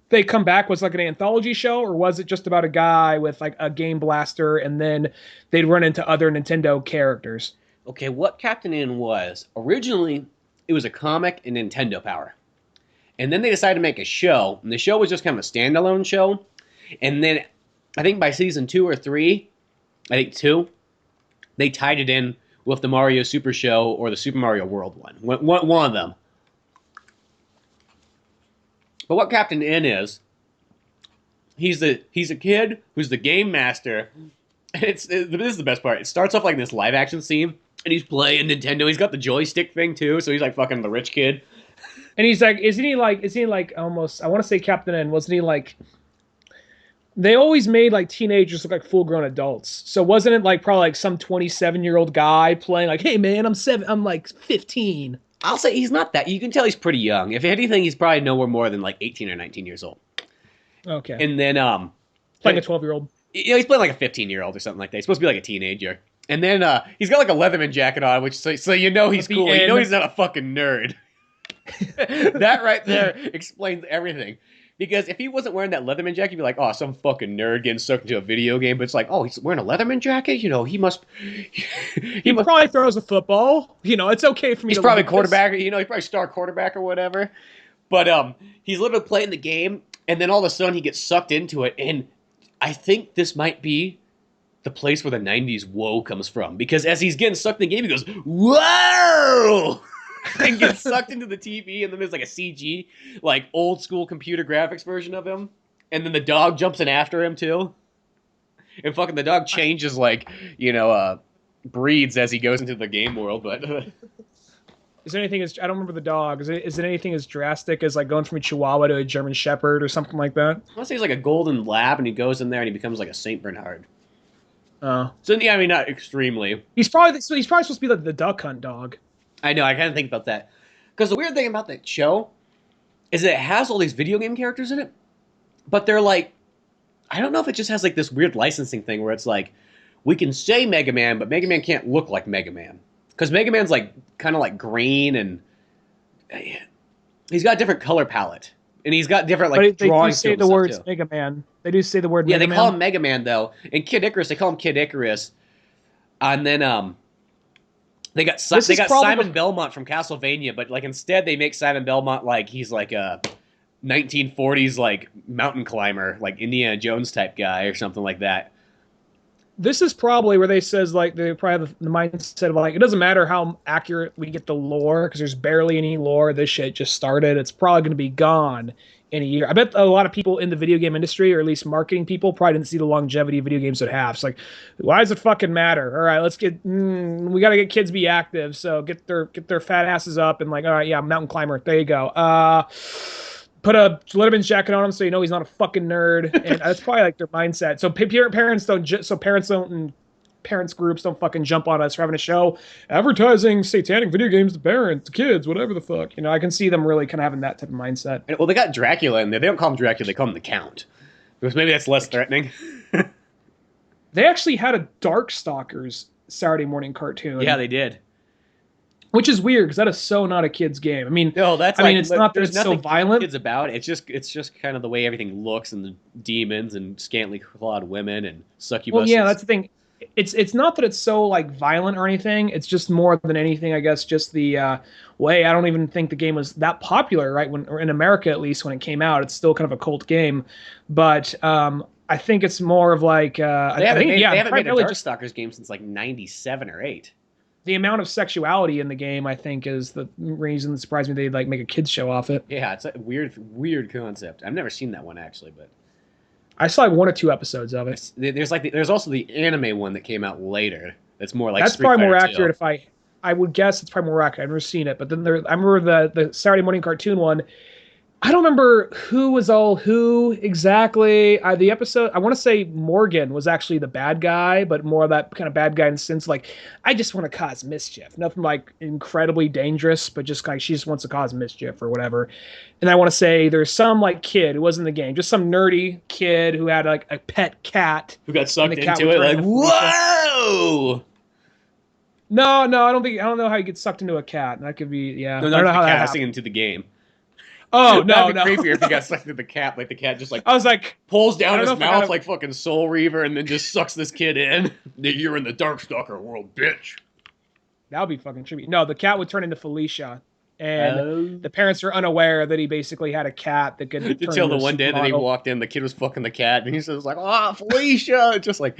they come back was like an anthology show, or was it just about a guy with like a game blaster and then they'd run into other Nintendo characters? Okay, what Captain N was originally, it was a comic and Nintendo Power, and then they decided to make a show, and the show was just kind of a standalone show, and then I think by season 2 or 3, I think 2, they tied it in with the Mario Super Show or the Super Mario World one of them. But what Captain N is, he's a kid who's the game master. This is the best part. It starts off like this live action scene, and he's playing Nintendo. He's got the joystick thing too, so he's like fucking the rich kid. And he's like, isn't he like almost? I want to say Captain N. Wasn't he like? They always made like teenagers look like full grown adults. So wasn't it like probably like some 27-year-old guy playing like, hey man, I'm like 15. I'll say he's not that. You can tell he's pretty young. If anything, he's probably nowhere more than like 18 or 19 years old. Okay. And then playing a 12-year-old. You know, he's playing like a 15-year-old or something like that. He's supposed to be like a teenager. And then he's got like a Leatherman jacket on, which so you know he's cool. You know he's not a fucking nerd. That right there explains everything. Because if he wasn't wearing that Leatherman jacket, you'd be like, oh, some fucking nerd getting sucked into a video game. But it's like, oh, he's wearing a Leatherman jacket? You know, he probably throws a football. You know, it's okay for me he's probably quarterback. You know, he's probably star quarterback or whatever. But he's literally playing the game, and then all of a sudden he gets sucked into it. And I think this might be the place where the 90s whoa comes from. Because as he's getting sucked in the game, he goes, whoa! And gets sucked into the TV, and then there's like a CG, like old school computer graphics version of him, and then the dog jumps in after him too, and fucking the dog changes like, you know, breeds as he goes into the game world. But is there anything as I don't remember the dog? Is it anything as drastic as like going from a Chihuahua to a German Shepherd or something like that? I want to say he's like a golden lab, and he goes in there and he becomes like a Saint Bernard. Oh, so yeah, I mean not extremely. He's probably supposed to be like the duck hunt dog. I know, I kind of think about that. Because the weird thing about that show is that it has all these video game characters in it, but they're like, I don't know if it just has like this weird licensing thing where it's like, we can say Mega Man, but Mega Man can't look like Mega Man. Because Mega Man's like, kind of like green, and he's got a different color palette. And he's got different like drawings to him. They do say the words Mega Man. They do say the word Mega Man. Yeah, they call him Mega Man though. And Kid Icarus, they call him Kid Icarus. And then, They got Simon Belmont from Castlevania, but like instead they make Simon Belmont like he's like a 1940s like mountain climber, like Indiana Jones type guy or something like that. This is probably where they says like they probably have the mindset of like it doesn't matter how accurate we get the lore because there's barely any lore. This shit just started. It's probably going to be gone in a year. I bet a lot of people in the video game industry, or at least marketing people, probably didn't see the longevity video games would have. It's like, why does it fucking matter? All right, let's get. We got to get kids be active. So get their fat asses up and like, all right, yeah, mountain climber. There you go. Put a Letterman's jacket on him so you know he's not a fucking nerd. And that's probably like their mindset. So parents groups don't fucking jump on us for having a show advertising satanic video games to parents, to kids, whatever the fuck. You know, I can see them really kind of having that type of mindset. Well, they got Dracula in there. They don't call him Dracula. They call him the Count. Because maybe that's less threatening. They actually had a Darkstalkers Saturday morning cartoon. Yeah, they did. Which is weird because that is so not a kid's game. I mean, no, that's. It's not that it's so violent. Kids about it's just kind of the way everything looks, and the demons and scantily clad women and succubuses. Well, yeah, that's the thing. It's not that it's so like violent or anything. It's just more than anything, I guess, just the way. I don't even think the game was that popular, right? Or in America, at least, when it came out, it's still kind of a cult game. But I think it's more of like they haven't made a Darkstalkers game since like '97 or '8. The amount of sexuality in the game, I think, is the reason that surprised me they'd like make a kids show off it. Yeah, it's a weird concept. I've never seen that one actually, but I saw like 1 or 2 episodes of it. There's also the anime one that came out later. That's more like that's probably more accurate. I would guess it's probably more accurate. I've never seen it, but then I remember the Saturday morning cartoon one. I don't remember who was all who exactly. The episode, I want to say Morgan was actually the bad guy, but more of that kind of bad guy in the sense like, I just want to cause mischief. Nothing like incredibly dangerous, but just like she just wants to cause mischief or whatever. And I want to say there's some like kid who was in the game, just some nerdy kid who had like a pet cat. Who got sucked into it like, whoa! No, I don't know how you get sucked into a cat. That could be, yeah. No, I don't know how that happened. Into the game. Oh no, That'd be creepier if he got sucked into the cat. Like the cat just like I was like, pulls down his mouth like fucking Soul Reaver, and then just sucks this kid in. You're in the Darkstalker world, bitch. That would be fucking trippy. No, the cat would turn into Felicia, and the parents are unaware that he basically had a cat that could. Until the one day that he walked in, the kid was fucking the cat, and he says like, "Oh, Felicia!" Just like,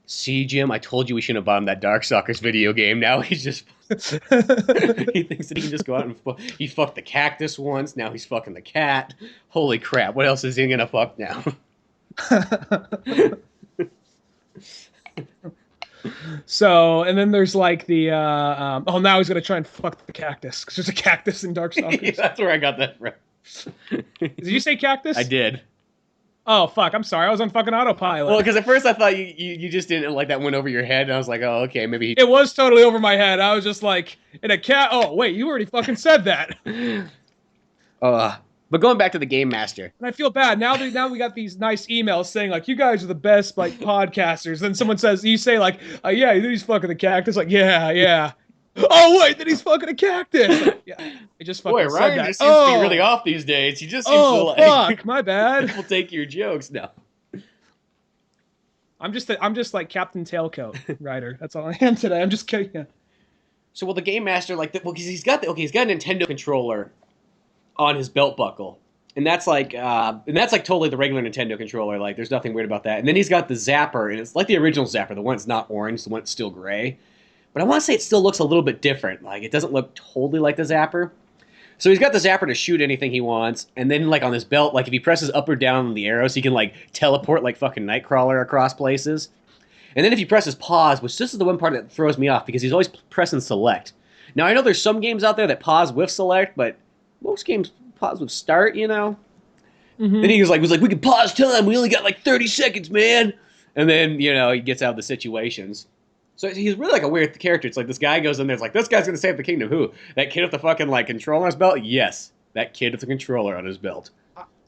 see, Jim, I told you we shouldn't have bought him that Darkstalkers video game. Now he's just he thinks that he can just go out and he fucked the cactus once. Now he's fucking the cat. Holy crap! What else is he gonna fuck now? So, and then there's like the oh, now he's gonna try and fuck the cactus because there's a cactus in Darkstalkers. Yeah, that's where I got that from. Did you say cactus? I did. Oh fuck! I'm sorry. I was on fucking autopilot. Well, because at first I thought you just didn't like that went over your head, and I was like, oh, okay, maybe he. It was totally over my head. I was just like, in a cat. Oh wait, you already fucking said that. But going back to the Game Master, and I feel bad now. We got these nice emails saying like, you guys are the best like podcasters. Then someone says, you say like, yeah, he's fucking the cactus. Like, yeah. Oh wait, then he's fucking a cactus. Like, yeah, I just fucking boy, said Ryan that. just seems to be really off these days. He just seems to like, fuck, my bad. People take your jokes now. I'm just like Captain Tailcoat Rider. That's all I am today. I'm just kidding. Yeah. So, the Game Master, like, because he's got a Nintendo controller on his belt buckle, and that's like totally the regular Nintendo controller. Like, there's nothing weird about that. And then he's got the Zapper, and it's like the original Zapper, the one that's not orange, the one that's still gray. But I want to say it still looks a little bit different. Like, it doesn't look totally like the Zapper. So he's got the Zapper to shoot anything he wants, and then, like, on his belt, like, if he presses up or down on the arrows, he can, like, teleport like fucking Nightcrawler across places. And then if he presses pause, which this is the one part that throws me off, because he's always pressing select. Now, I know there's some games out there that pause with select, but most games pause with start, you know? Mm-hmm. Then he was like, we can pause time, we only got, like, 30 seconds, man! And then, you know, he gets out of the situations. So he's really like a weird character. It's like this guy goes in there, it's like, this guy's gonna save the kingdom. Who? That kid with the fucking, like, controller on his belt? Yes. That kid with the controller on his belt.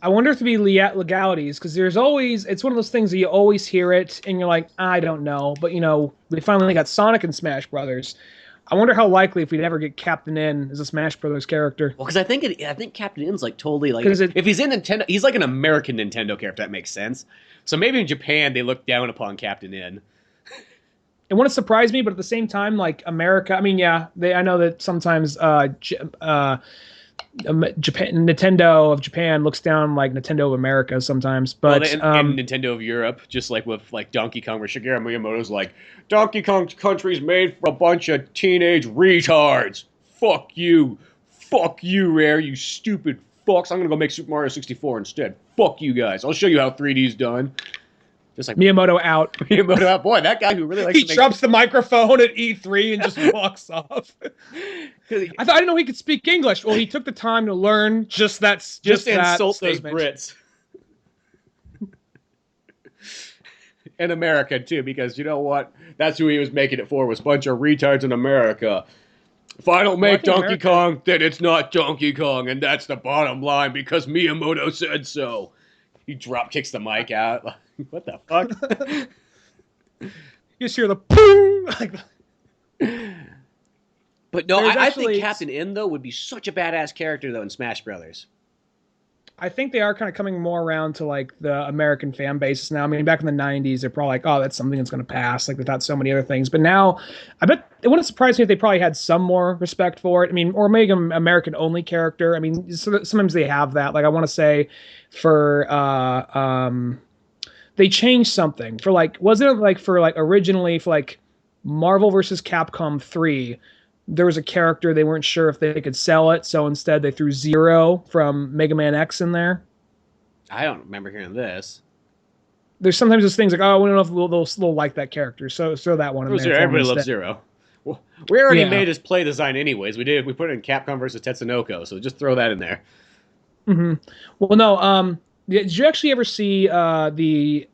I wonder if there'd be legalities, because there's always, it's one of those things that you always hear it, and you're like, I don't know. But, you know, we finally got Sonic and Smash Brothers. I wonder how likely if we'd ever get Captain N as a Smash Brothers character. Well, because I think Captain N's like totally like, if he's in Nintendo, he's like an American Nintendo character, if that makes sense. So maybe in Japan, they look down upon Captain N. It wouldn't surprise me, but at the same time, like America, I mean, yeah, I know that sometimes Japan, Nintendo of Japan looks down like Nintendo of America sometimes, but and Nintendo of Europe, just like with like Donkey Kong, where Shigeru Miyamoto's like, Donkey Kong country's made for a bunch of teenage retards. Fuck you, Rare, you stupid fucks. I'm gonna go make Super Mario 64 instead. Fuck you guys. I'll show you how 3D's done. Just like Miyamoto out. Miyamoto out. Boy, that guy who really likes he drops the microphone at E3 and just walks off. I didn't know he could speak English. Well, he took the time to learn just to insult those Brits. In America, too, because you know what? That's who he was making it for, was a bunch of retards in America. If I don't make Donkey Kong, then it's not Donkey Kong, and that's the bottom line, because Miyamoto said so. He drop kicks the mic out. What the fuck? You just hear the boom. But no, I think Captain N, though, would be such a badass character, though, in Smash Brothers. I think they are kind of coming more around to, like, the American fan bases now. I mean, back in the 90s, they're probably like, oh, that's something that's going to pass. Like, they thought so many other things. But now, I bet it wouldn't surprise me if they probably had some more respect for it. I mean, or make them American-only character. I mean, sometimes they have that. Like, I want to say for... they changed something for like, wasn't it like for like originally for like Marvel vs. Capcom 3, there was a character they weren't sure if they could sell it, so instead they threw Zero from Mega Man X in there. I don't remember hearing this. There's sometimes those things like, oh, we don't know if they'll like that character, so throw that one in there. Everybody loves Zero. Well, we already made his play design anyways. We put it in Capcom vs. Tetsunoko, so just throw that in there. Mm-hmm. Well, no, did you actually ever see the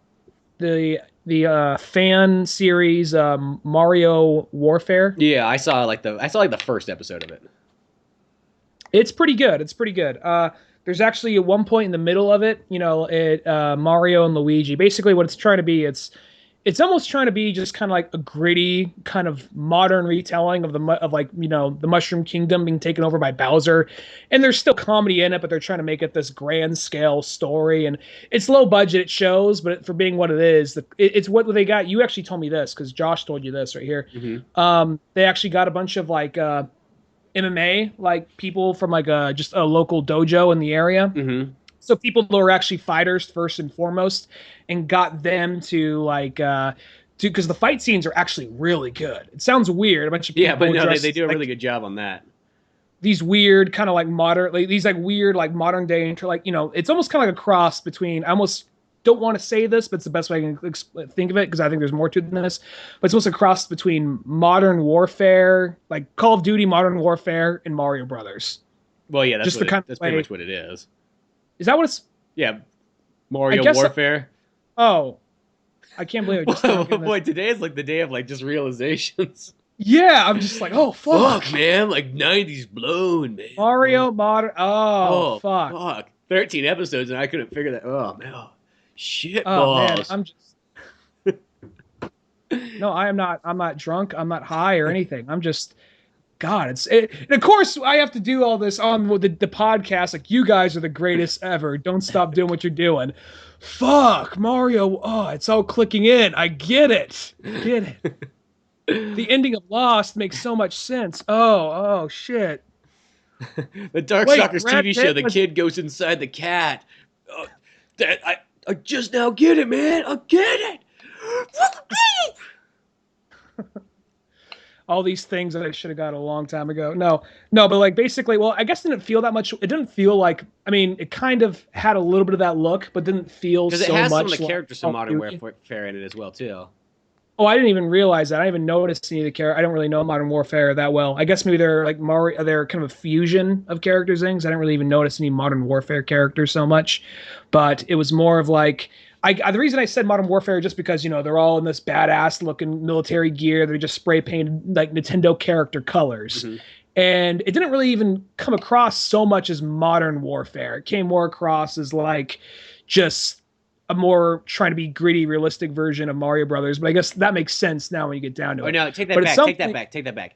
fan series Mario Warfare? Yeah, I saw the first episode of it. It's pretty good. There's actually at one point in the middle of it, you know, Mario and Luigi. Basically, what it's trying to be, it's it's almost trying to be just kind of like a gritty kind of modern retelling of like the Mushroom Kingdom being taken over by Bowser, and there's still comedy in it, but they're trying to make it this grand scale story, and it's low budget, it shows, but for being what it is, it's what they got. You actually told me this because Josh told you this right here. They actually got a bunch of like MMA like people from like just a local dojo in the area. So people who are actually fighters first and foremost, and got them to like because the fight scenes are actually really good. It sounds weird, a bunch of people. Yeah, but no, they do a really good job on that. These weird kind of like modern, like, these like weird like modern day it's almost kind of like a cross between. I almost don't want to say this, but it's the best way I can think of it because I think there's more to it than this. But it's almost a cross between Modern Warfare, like Call of Duty, Modern Warfare, and Mario Brothers. Well, yeah, that's pretty much what it is. Is that what it's? Yeah, Mario Warfare. Oh, I can't believe it. Just boy, today is like the day of like just realizations. Yeah, I'm just like, oh fuck, man, like 90s blown, man. Mario modern. Oh fuck. 13 episodes and I couldn't figure that. Oh man, shit balls. Man, I'm just. No, I'm not drunk. I'm not high or anything. I'm just. God, and of course I have to do all this on the podcast. Like, you guys are the greatest ever. Don't stop doing what you're doing. Fuck, Mario. Oh, it's all clicking in. I get it. The ending of Lost makes so much sense. Oh, shit. The Darkstalkers TV show, the kid goes inside the cat. Oh, I just now get it, man. I get it. All these things that I should have got a long time ago. No, but like basically, well, I guess it didn't feel that much. It didn't feel like, I mean, it kind of had a little bit of that look, but didn't feel so much. Because it has some of the characters from Modern Warfare in it as well, too. Oh, I didn't even realize that. I didn't even notice any of the characters. I don't really know Modern Warfare that well. I guess maybe they're like Mario. They're kind of a fusion of characters things. I didn't really even notice any Modern Warfare characters so much, but it was more of like. The reason I said Modern Warfare is just because, they're all in this badass looking military gear. They're just spray painted like Nintendo character colors. And it didn't really even come across so much as Modern Warfare. It came more across as like just a more trying to be gritty, realistic version of Mario Brothers. But I guess that makes sense now when you get down to it. Oh, no, take that back.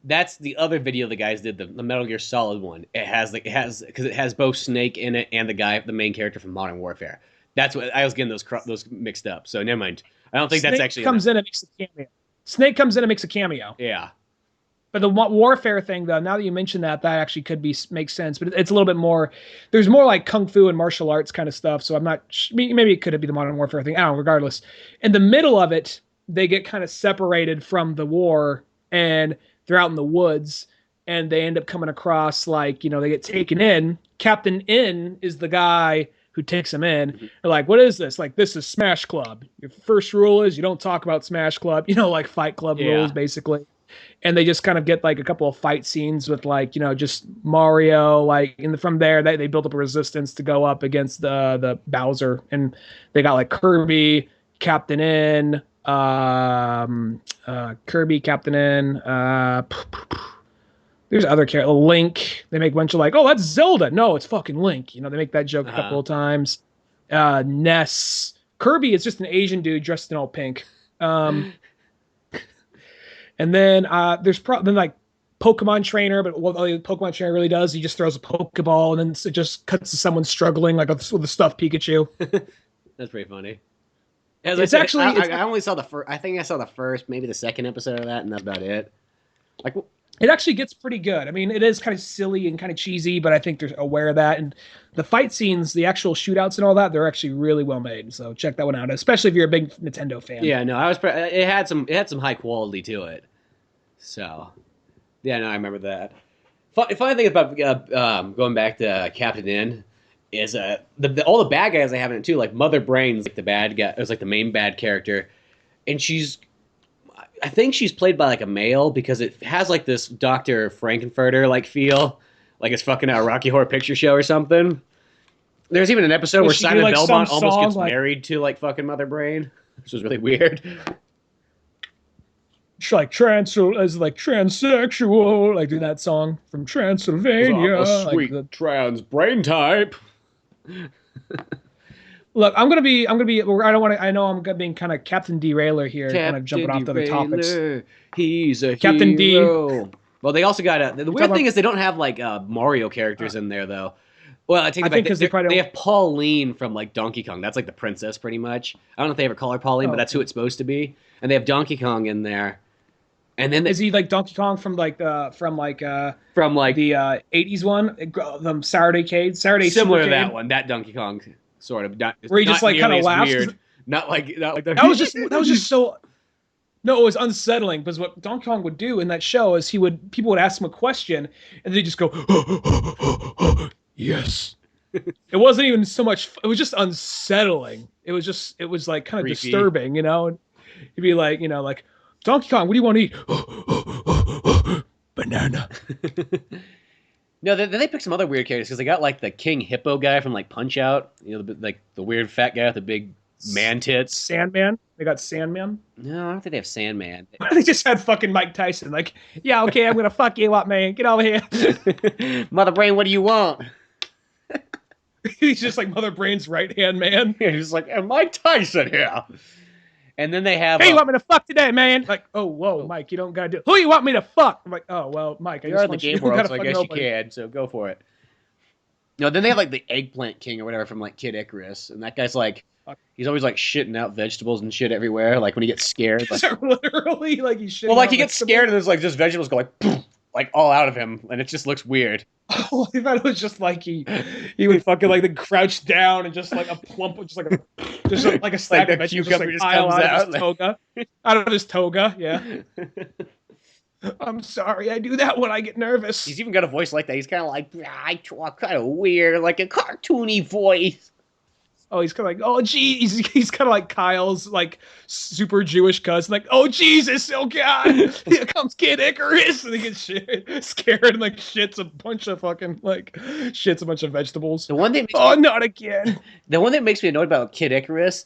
That's the other video the guys did, the Metal Gear Solid one. It has both Snake in it and the main character from Modern Warfare. That's what I was getting those mixed up. So never mind. I don't think that's actually. Snake comes in and makes a cameo. Yeah. But the Warfare thing, though, now that you mention that actually could make sense. But it's a little bit more. There's more like kung fu and martial arts kind of stuff. So I'm not. Maybe it could be the Modern Warfare thing. I don't know. Regardless, in the middle of it, they get kind of separated from the war, and they're out in the woods, and they end up coming across like they get taken in. Captain N is the guy who takes him in. They're like, what is this? Like, this is Smash Club. Your first rule is you don't talk about Smash Club, like Fight Club rules, basically. And they just kind of get like a couple of fight scenes with like, just Mario, like, and from there they build up a resistance to go up against the Bowser. And they got like Kirby, Captain N, there's other characters. Link. They make a bunch of like, oh, that's Zelda. No, it's fucking Link. They make that joke a couple of times. Ness. Kirby is just an Asian dude dressed in all pink. And then there's then like Pokemon Trainer, but what the Pokemon Trainer really does, he just throws a Pokeball and then it just cuts to someone struggling like with a stuffed Pikachu. That's pretty funny. I only saw the first. I think I saw the first, maybe the second episode of that, and that's about it. Like. It actually gets pretty good. I mean, it is kind of silly and kind of cheesy, but I think they're aware of that. And the fight scenes, the actual shootouts and all that, they're actually really well made. So check that one out, especially if you're a big Nintendo fan. Yeah, no, it had some high quality to it. So, yeah, no, I remember that. Funny thing about going back to Captain N is all the bad guys I have in it too, like Mother Brain's like the bad guy. It was like the main bad character, and I think she's played by like a male because it has like this Dr. Frankenfurter like feel, like it's fucking a Rocky Horror Picture Show or something. There's even an episode where Simon Belmont almost gets married to like fucking Mother Brain, which was really weird. She's like transsexual, like do that song from Transylvania, a sweet like trans brain type. Look, I'm gonna be. I don't want to. I know I'm being kind of Captain Derailer here, kind of jumping Captain off to other topics. Derailer, he's a Captain D. hero. Well, they also got the You weird talking thing about? is they don't have like Mario characters in there though. Well, I take I it back. think because they probably They don't. have Pauline from like Donkey Kong. That's like the princess, pretty much. I don't know if they ever call her Pauline, but Oh, that's who okay. it's supposed to be. And they have Donkey Kong in there. And then Is he like Donkey Kong from like the 80s one, the Saturday similar to Supercade, that one, that Donkey Kong sort of not where he just not like kind nearly of as laughs? weird. Not like That was just so. No, it was unsettling because what Donkey Kong would do in that show is people would ask him a question and they just go yes. It wasn't even so much. It was just unsettling. It was like kind of creepy. disturbing, you know. He'd be like, like Donkey Kong, what do you want to eat? Banana. No, they picked some other weird characters because they got like the King Hippo guy from like Punch Out. Like the weird fat guy with the big man tits. Sandman. They got Sandman. No, I don't think they have Sandman. They just had fucking Mike Tyson. Like, yeah, okay, I'm gonna fuck you up, man. Get over here. Mother Brain, what do you want? He's just like Mother Brain's right hand man. He's like, and Mike Tyson here. And then they have. Hey, you want me to fuck today, man? Like, oh, whoa, Mike, you don't gotta do. Who you want me to fuck? I'm like, oh, well, Mike, you're in the game world, so I guess you can. So go for it. No, then they have like the Eggplant King or whatever from like Kid Icarus, and that guy's like, he's always like shitting out vegetables and shit everywhere. Like when he gets scared, like, literally like he's shitting. well, like he out gets scared and there's like just vegetables go like, poof, like all out of him, and it just looks weird. Oh, I thought it was just like he would fucking like then crouch down and just like a plump, just like a stack Like of the vegetables cucumber just just pile comes out out, of his toga, out of his toga. Yeah. I'm sorry, I do that when I get nervous. He's even got a voice like that. He's kind of like, I talk kind of weird, like a cartoony voice. Oh, he's kind of like, oh, geez. He's kind of like Kyle's like super Jewish cousin. Like, oh, Jesus, oh, God. Here comes Kid Icarus. And he gets scared and like shits a bunch of vegetables. The one that not again. The one that makes me annoyed about Kid Icarus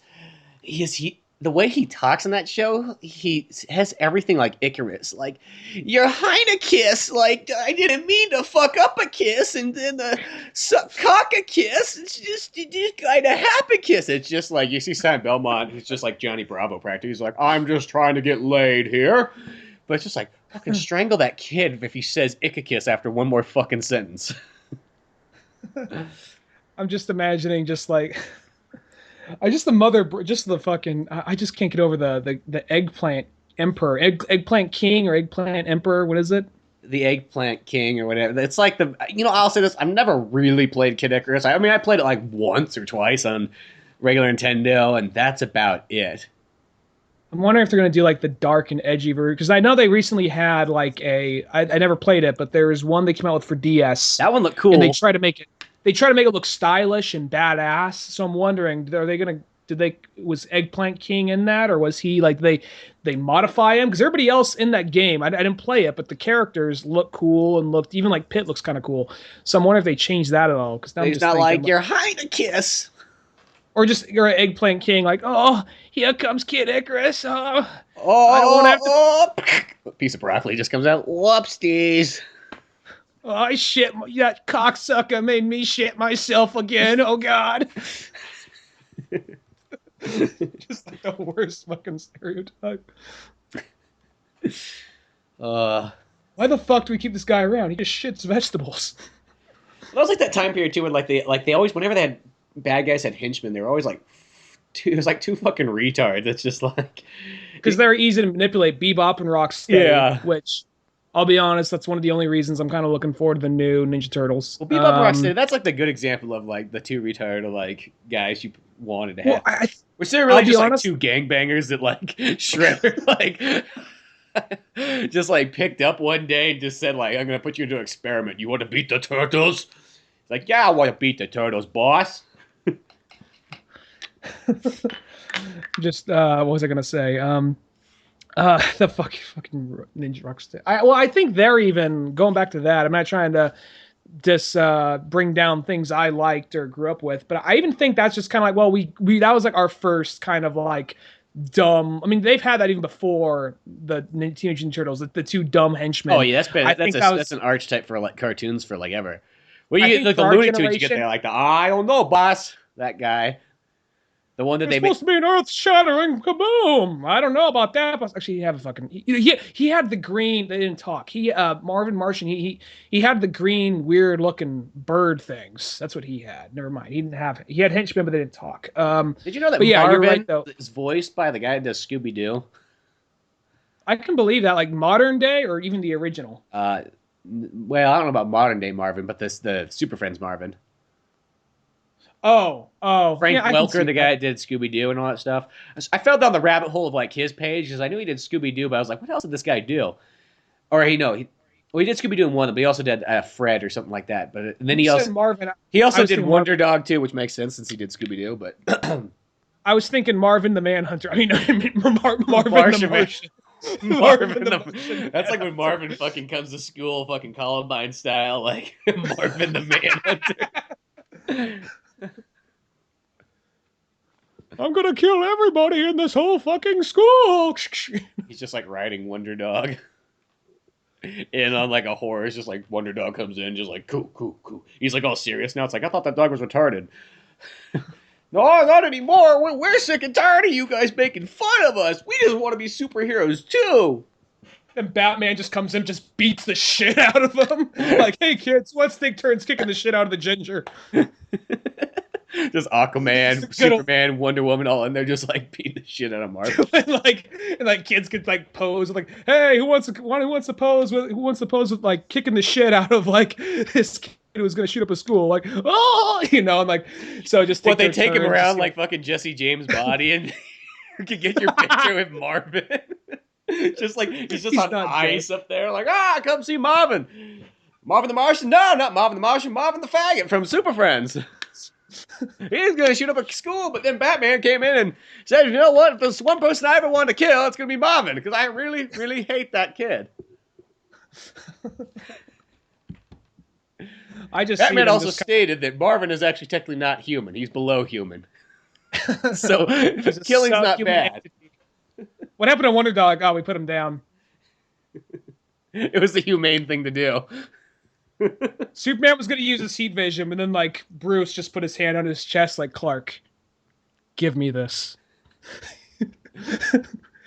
is the way he talks in that show, he has everything like Icarus. Like, your Heinekiss, like, I didn't mean to fuck up a kiss, and then cock a kiss, it's just kind of happy kiss. It's just like, you see Simon Belmont, he's just like Johnny Bravo practically. He's like, I'm just trying to get laid here. But it's just like, fucking strangle that kid if he says Ickakis after one more fucking sentence. I'm just imagining just like... I just can't get over the eggplant emperor, eggplant king or eggplant emperor. What is it? The Eggplant King or whatever. It's like I'll say this. I've never really played Kid Icarus. I mean, I played it like once or twice on regular Nintendo, and that's about it. I'm wondering if they're going to do like the dark and edgy version, because I know they recently had like I never played it, but there was one they came out with for DS. That one looked cool. And they try to make it look stylish and badass. So I'm wondering, was Eggplant King in that, or was he like they modify him? Because everybody else in that game, I didn't play it, but the characters look cool and looked even like Pit looks kind of cool. So I'm wondering if they changed that at all. Because he's not like your Heinekiss, or just you're an Eggplant King, like, oh, here comes Kid Icarus. I don't want to have to. A piece of broccoli just comes out. Whoopsies. Oh, that cocksucker made me shit myself again. Oh, God. Just like the worst fucking stereotype. Why the fuck do we keep this guy around? He just shits vegetables. That was like that time period too, when they always, whenever they had bad guys had henchmen, they were always like, it was like two fucking retards. It's just like, because they're easy to manipulate. Bebop and Rocksteady, yeah. Which, I'll be honest, that's one of the only reasons I'm kind of looking forward to the new Ninja Turtles. Well, Bebop and Rocksteady, that's like the good example of like the two retarded like guys you wanted to have. Well, which they're really just like two gangbangers that like Shredder like just like picked up one day and just said like, I'm gonna put you into an experiment. You want to beat the turtles? It's like, yeah, I want to beat the turtles, boss. Just what was I gonna say? The fucking Ninja Rocksteady. I think they're even going back to that. I'm not trying to just bring down things I liked or grew up with, but I even think that's just kind of like, well, we that was like our first kind of like dumb. I mean, they've had that even before the Teenage Ninja Turtles, the two dumb henchmen. Oh yeah, that's an archetype for like cartoons for like ever. Well, you get like the Looney Tunes, you get there like the I don't know, boss, that guy. The one that It's they made. supposed to be an earth-shattering kaboom. I don't know about that, but actually, he had a fucking. He had the green. They didn't talk. Marvin Martian. He had the green, weird-looking bird things. That's what he had. Never mind. He didn't have. He had henchmen, but they didn't talk. Did you know that But yeah, Marvin you're right, though. is voiced by the guy that does Scooby Doo? I can believe that, like modern day or even the original. Well, I don't know about modern day Marvin, but the Super Friends Marvin. Oh, Frank yeah, I can see Welker, the guy that. that did Scooby Doo and all that stuff. I fell down the rabbit hole of like his page because I knew he did Scooby Doo, but I was like, what else did this guy do? Or well, he did Scooby Doo in one, but he also did Fred or something like that. But and then You said Marvin. he I also was did thinking Wonder Dog too, which makes sense since he did Scooby Doo. But I was thinking Marvin the Manhunter. I mean, Marvin Martian the Martian. Marvin that's like when Marvin fucking comes to school, fucking Columbine style, like Marvin the Manhunter. I'm gonna kill everybody in this whole fucking school. He's just like riding Wonder Dog. And on like a horse, just like Wonder Dog comes in, just like cool, cool, cool. He's like all serious now. It's like I thought that dog was retarded. No, not anymore. We're sick and tired of you guys making fun of us. We just want to be superheroes too. And Batman just comes in, just beats the shit out of them. Like, hey kids, let's take turns kicking the shit out of the ginger. Just Aquaman, Superman, Wonder Woman, all in there, just like beating the shit out of Marvel. and kids could like pose like, hey, who wants to pose with like kicking the shit out of like this kid who was gonna shoot up a school, like, oh, and like, so just they take him around like fucking Jesse James' body, and you can get your picture with Marvin. Just like he's on ice up there, like, come see Marvin. Marvin the Martian? No, not Marvin the Martian. Marvin the faggot from Super Friends. He's gonna shoot up a school, but then Batman came in and said, you know what? If there's one person I ever wanted to kill, it's gonna be Marvin, because I really, really hate that kid. Batman also stated that Marvin is actually technically not human. He's below human. So killing's not bad. What happened to Wonder Dog? Oh, we put him down. It was the humane thing to do. Superman was going to use his heat vision, and then like Bruce just put his hand on his chest like, Clark, give me this.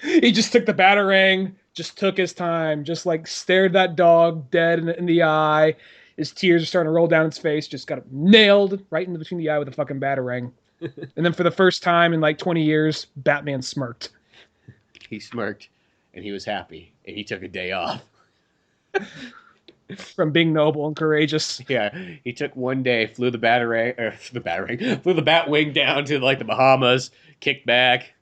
He just took the Batarang, just took his time, just like stared that dog dead in the eye. His tears are starting to roll down his face, just got nailed right in between the eye with a fucking Batarang. And then for the first time in like 20 years, Batman smirked. He smirked, and he was happy, and he took a day off. From being noble and courageous. Yeah, he took one day, flew the Batwing down to like the Bahamas, kicked back,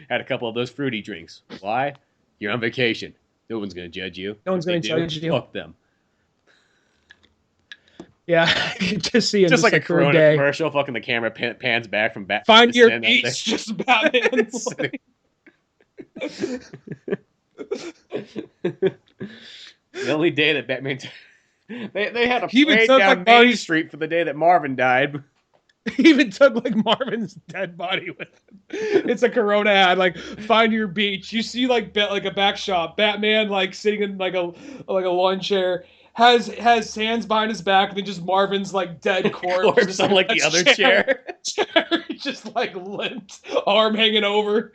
had a couple of those fruity drinks. Why? You're on vacation. No one's gonna judge you. No one's gonna judge you. Fuck them. Yeah, just see him just like a Corona commercial. Fucking the camera pans back from Batman. Find your beats, just Batman. The only day that Batman... They had a parade down Main Street for the day that Marvin died. He even took like Marvin's dead body with him. It's a Corona ad, like, find your beach. You see like a back shot. Batman like sitting in like a lawn chair, has hands behind his back, and then just Marvin's like dead corpse on like the other chair. Just like limp, arm hanging over.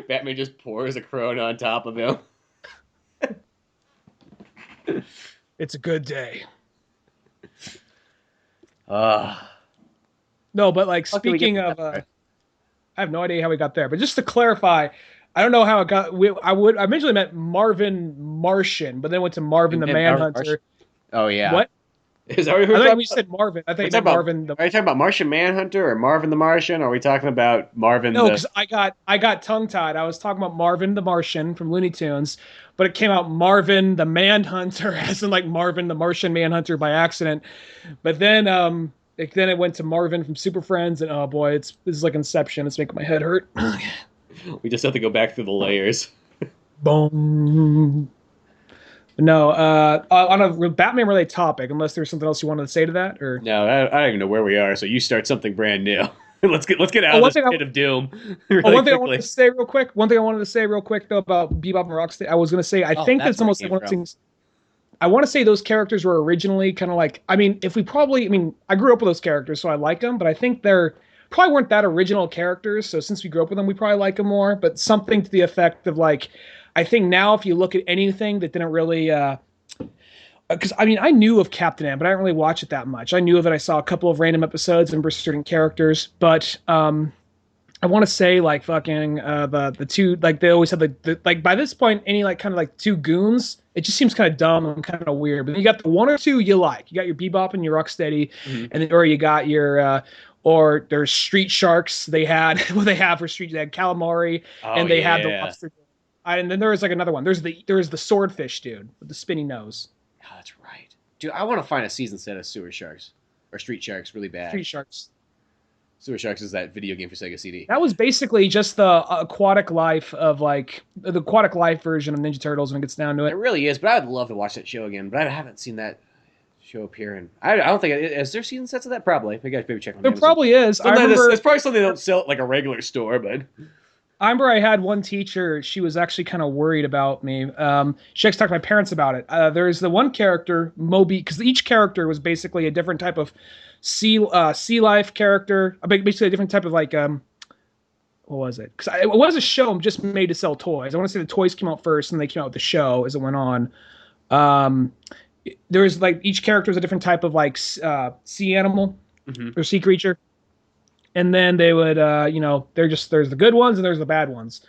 Batman just pours a Corona on top of him. It's a good day. No, but like speaking of, I have no idea how we got there. But just to clarify, I don't know how it got. I originally meant Marvin Martian, but then went to Marvin the Manhunter. Oh yeah. What? Is that what I thought we said Marvin. I think Marvin. Are you talking about Martian Manhunter or Marvin the Martian? Or are we talking about Marvin? No, because I got tongue tied. I was talking about Marvin the Martian from Looney Tunes, but it came out Marvin the Manhunter, as in like Marvin the Martian Manhunter by accident. But then it went to Marvin from Super Friends, and oh boy, this is like Inception. It's making my head hurt. We just have to go back through the layers. Boom. No, on a Batman-related topic, unless there's something else you wanted to say to that, or no, I don't even know where we are. So you start something brand new. let's get out of this pit of doom. One thing I wanted to say real quick though about Bebop and Rocksteady. I was going to say I think that's almost like one of the things. I want to say those characters were originally kind of like, I mean, if we probably, I mean, I grew up with those characters, so I like them, but I think they're probably weren't that original characters. So since we grew up with them, we probably like them more. But something to the effect of like, I think now if you look at anything that didn't really, because I mean, I knew of Captain M, but I didn't really watch it that much. I knew of it. I saw a couple of random episodes and certain characters, but I want to say like fucking the two like they always have the like by this point any like kind of like two goons. It just seems kind of dumb and kind of weird. But then you got the one or two you like. You got your Bebop and your Rocksteady, and then, or you got your or there's Street Sharks. They had what they have for Street. They had Calamari, and they had the lobster. And then there was like another one. There's the swordfish dude with the spinny nose. Oh, that's right, dude. I want to find a season set of Sewer Sharks or Street Sharks really bad. Street Sharks. Sewer Sharks is that video game for Sega CD. That was basically just the aquatic life of like the aquatic life version of Ninja Turtles when it gets down to it. It really is, but I would love to watch that show again. But I haven't seen that show appear, and I don't think is there season sets of that. Probably. I guys maybe check on. There probably is. I remember it's probably something they don't sell at like a regular store, but. I remember I had one teacher. She was actually kind of worried about me. She actually talked to my parents about it. There's the one character, Moby, because each character was basically a different type of sea life character. Basically a different type of like what was it? Because it was a show just made to sell toys. I want to say the toys came out first, and they came out with the show as it went on. There was like each character was a different type of like sea animal or sea creature. And then they would, there's the good ones and there's the bad ones.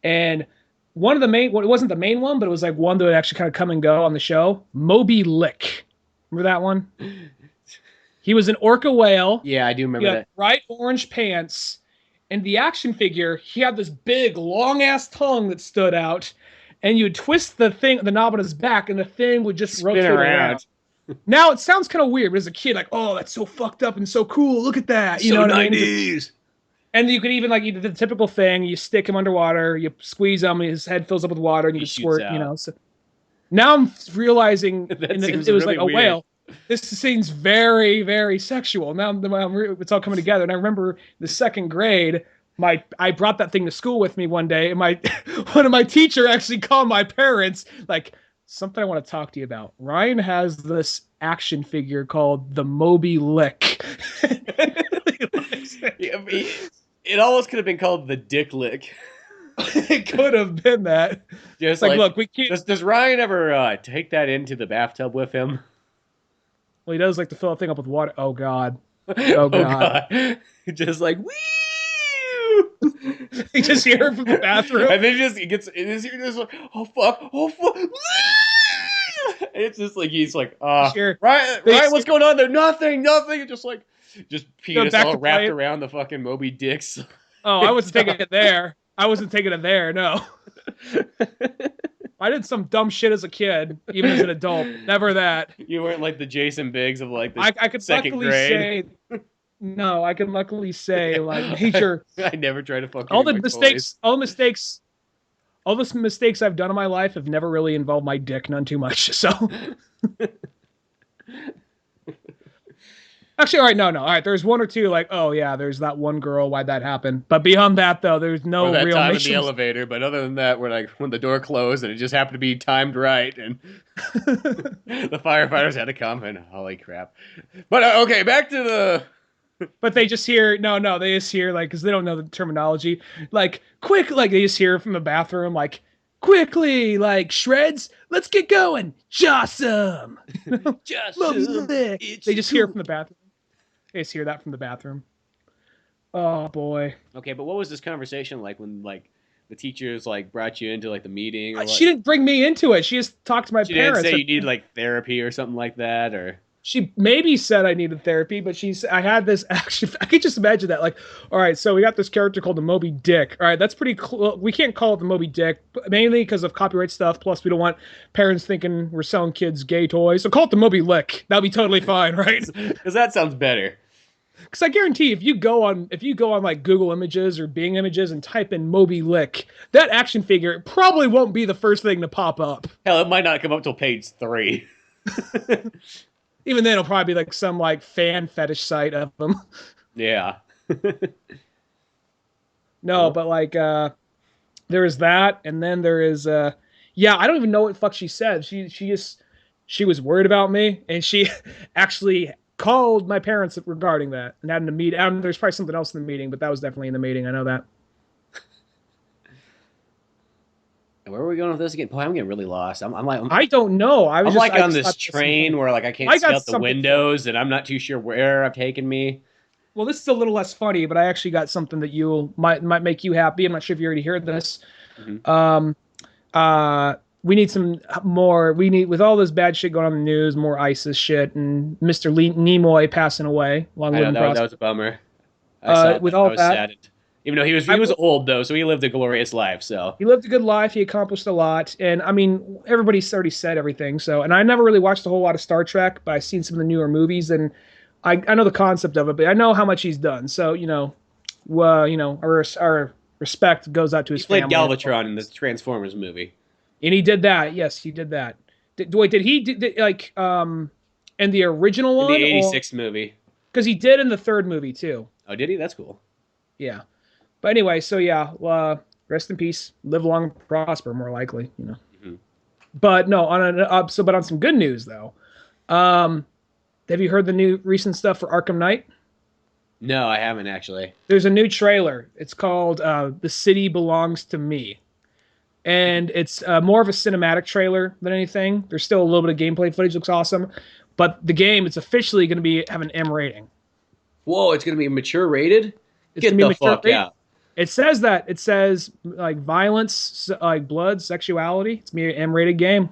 And one of the main, well, it wasn't the main one, but it was like one that would actually kind of come and go on the show. Moby Lick. Remember that one? He was an orca whale. Yeah, I do remember that. Bright orange pants. And the action figure, he had this big, long-ass tongue that stood out. And you would twist the knob on his back, and the thing would just rotate around. Now it sounds kind of weird, but as a kid, like, oh, that's so fucked up and so cool. Look at that, you know what I mean? And you could even like the typical thing: you stick him underwater, you squeeze him, his head fills up with water, and you squirt. Out. You know. So now I'm realizing it was really like a whale. This seems very, very sexual. Now it's all coming together. And I remember the second grade. I brought that thing to school with me one day, and one of my teacher actually called my parents like. Something I want to talk to you about. Ryan has this action figure called the Moby Lick. It almost could have been called the Dick Lick. It could have been that. Just like look, we can't. Does Ryan ever take that into the bathtub with him? Well, he does like to fill a thing up with water. Oh God. Oh God. Just like wee. You just hear it from the bathroom, and then he gets like, oh fuck. And it's just like he's like, Ryan, what's going on there? Nothing. Just penis all wrapped around the fucking Moby Dicks. Oh, I wasn't taking it there. No. I did some dumb shit as a kid, even as an adult. Never that. You weren't like the Jason Biggs of like the I could second grade. No, I can luckily say like nature. I never tried to fuck all the mistakes. All the mistakes I've done in my life have never really involved my dick, none too much. So, actually, all right, no, all right. There's one or two like, oh yeah, there's that one girl. Why'd that happen? But beyond that, though, there's no or that real time in the elevator. But other than that, we're like when the door closed and it just happened to be timed right, and the firefighters had to come. And holy crap! But okay, back to the. But they just hear they just hear like because they don't know the terminology like quick like they just hear from the bathroom like quickly like shreds let's get going Jossum. They just hear from the bathroom. They just hear that from the bathroom. Oh boy. Okay, but what was this conversation like when like the teachers like brought you into like the meeting? Or, like, she didn't bring me into it. She just talked to my parents. She didn't say you needed like therapy or something like that or. She maybe said I needed therapy, but I had this action. I could just imagine that. Like, all right, so we got this character called the Moby Dick. All right, that's pretty cool. We can't call it the Moby Dick, mainly because of copyright stuff. Plus, we don't want parents thinking we're selling kids gay toys. So call it the Moby Lick. That'll be totally fine, right? Because that sounds better. Because I guarantee if you go on like Google Images or Bing Images and type in Moby Lick, that action figure probably won't be the first thing to pop up. Hell, it might not come up till page 3. Even then, it'll probably be like some like fan fetish site of them. Yeah. No, but like there is that, and then there is I don't even know what the fuck she said. She she was worried about me, and she actually called my parents regarding that and had a meet. There's probably something else in the meeting, but that was definitely in the meeting. I know that. Where are we going with this again? Boy, I'm getting really lost. I'm like, I don't know. I'm like on this train where like I can't see out the windows, and I'm not too sure where I've taken me. Well, this is a little less funny, but I actually got something that you might make you happy. I'm not sure if you already heard this. We need some more. We need, with all this bad shit going on in the news, more ISIS shit, and Mr. Nimoy passing away. I know that was a bummer. I with all I was that, saddened. Even though he was old though, so he lived a glorious life. So he lived a good life. He accomplished a lot, and I mean, everybody's already said everything. So, and I never really watched a whole lot of Star Trek, but I've seen some of the newer movies, and I know the concept of it, but I know how much he's done. So, our respect goes out to his family. He played Galvatron in the Transformers movie, and he did that. Yes, he did that. Did he in the original one, in the '86 movie? Because he did in the third movie too. Oh, did he? That's cool. Yeah. But anyway, so yeah, rest in peace, live long and prosper, more likely, But no, on some good news though, have you heard the new recent stuff for Arkham Knight? No, I haven't actually. There's a new trailer. It's called "The City Belongs to Me," and it's more of a cinematic trailer than anything. There's still a little bit of gameplay footage. Looks awesome, but the game, it's officially going to have an M rating. Whoa! It's going to be mature rated. Get the fuck out. It says that. It says like violence, like blood, sexuality. It's an M-rated game.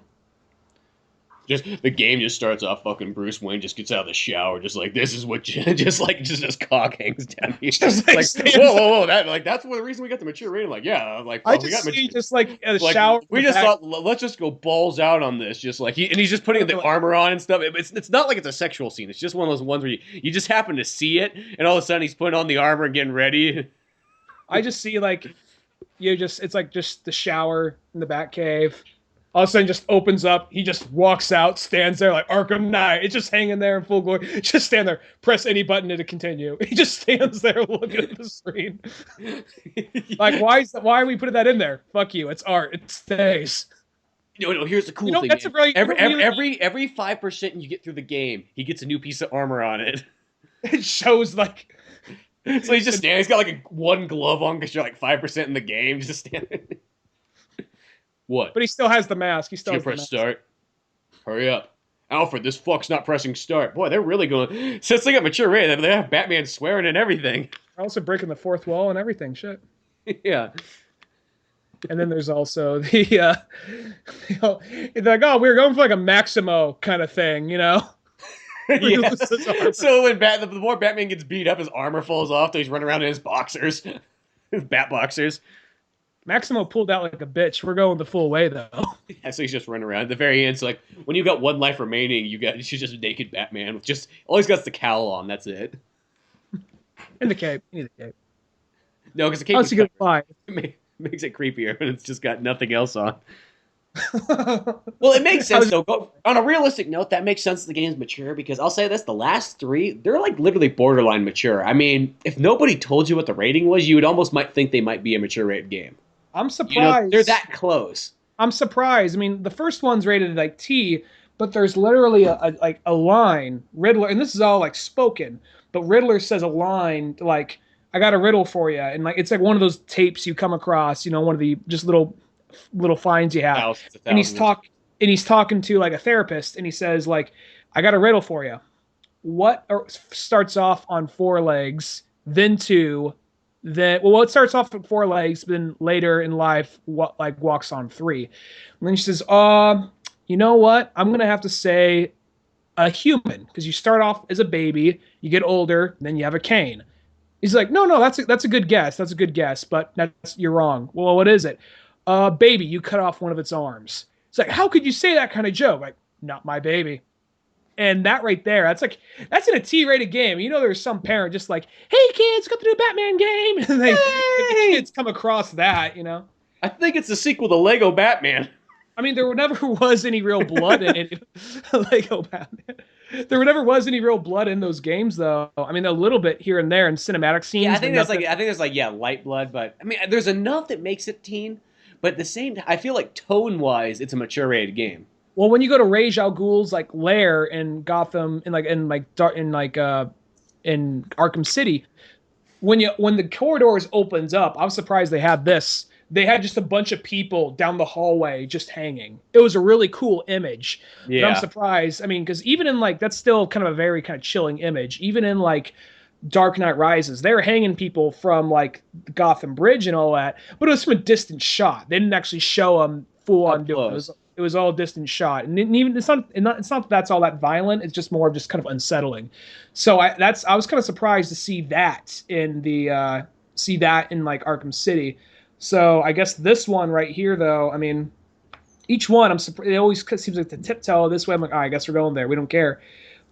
Just the game just starts off fucking Bruce Wayne just gets out of the shower, just like this is what just cock hangs down. He's just like whoa, that's the reason we got the mature rating. Like I just see just like a shower. We just thought let's just go balls out on this, just like he's just putting the armor on and stuff. It's not like it's a sexual scene. It's just one of those ones where you just happen to see it, and all of a sudden he's putting on the armor and getting ready. I just see it's like just the shower in the Batcave. All of a sudden just opens up. He just walks out, stands there like Arkham Knight. It's just hanging there in full glory. Just stand there. Press any button to continue. He just stands there looking at the screen. Like, why are we putting that in there? Fuck you. It's art. It stays. No, here's the cool thing. That's every 5% you get through the game, he gets a new piece of armor on it. It shows like. So he's just standing. He's got like one glove on because you're like 5% in the game. Just standing. What? But he still has the mask. He still has press start. Hurry up, Alfred. This fuck's not pressing start. Boy, they're really going. Since they got mature rating, they have Batman swearing and everything. They're also breaking the fourth wall and everything. Shit. Yeah. And then there's also the they're like, oh, we're going for like a Maximo kind of thing, Yeah. So when the more Batman gets beat up, his armor falls off. So he's running around in his boxers, his bat boxers. Maximo pulled out like a bitch. We're going the full way though. Yeah, so he's just running around. At the very end, it's like when you've got one life remaining, she's just a naked Batman with just all he's got is the cowl on. That's it. And the cape. You need the cape. No, because the cape. How's he gonna fly? Makes it creepier when it's just got nothing else on. Well, it makes sense though. On a realistic note, that makes sense. The game's mature because I'll say this: the last three, they're like literally borderline mature. I mean, if nobody told you what the rating was, you would almost might think they might be a mature rated game. I'm surprised. They're that close. I'm surprised. I mean, the first one's rated like T, but there's literally a line, Riddler, and this is all like spoken, but Riddler says a line like, "I got a riddle for you," and like it's like one of those tapes you come across, one of the just little finds you have, and he's talking to like a therapist, and he says like, "I got a riddle for you. What starts off on 4 legs, then 2?" It starts off at 4 legs, but then later in life, walks on 3. And then she says, you know what? I'm going to have to say a human, because you start off as a baby, you get older, then you have a cane. He's like, no, that's a good guess. That's a good guess, but you're wrong. Well, what is it? Baby, you cut off one of its arms. It's like, how could you say that kind of joke? Like, not my baby. And that right there, that's in a T-rated game. There's some parent just like, hey kids, got the new Batman game. And the kids come across that, I think it's the sequel to Lego Batman. I mean, there never was any real blood in it. Lego Batman. There never was any real blood in those games, though. I mean, a little bit here and there in cinematic scenes. Yeah, I think there's light blood, but I mean, there's enough that makes it teen. But at the same time, I feel like tone-wise, it's a mature rated game. Well, when you go to Ra's al Ghul's like lair in Gotham, in Arkham City, when the corridors opens up, I was surprised they had this. They had just a bunch of people down the hallway just hanging. It was a really cool image. Yeah. But I'm surprised. I mean, because even in like that's still kind of a very kind of chilling image. Even in like Dark Knight Rises, they're hanging people from like the Gotham Bridge and all that, but it was from a distant shot. They didn't actually show them full on doing it. It was all distant shot, and even it's not that that's all that violent. It's just more of just kind of unsettling. So I was kind of surprised to see that in like Arkham City. So I guess this one right here, though, I mean, each one I'm surprised. It always seems like the tiptoe this way. I'm like, I guess we're going there. We don't care.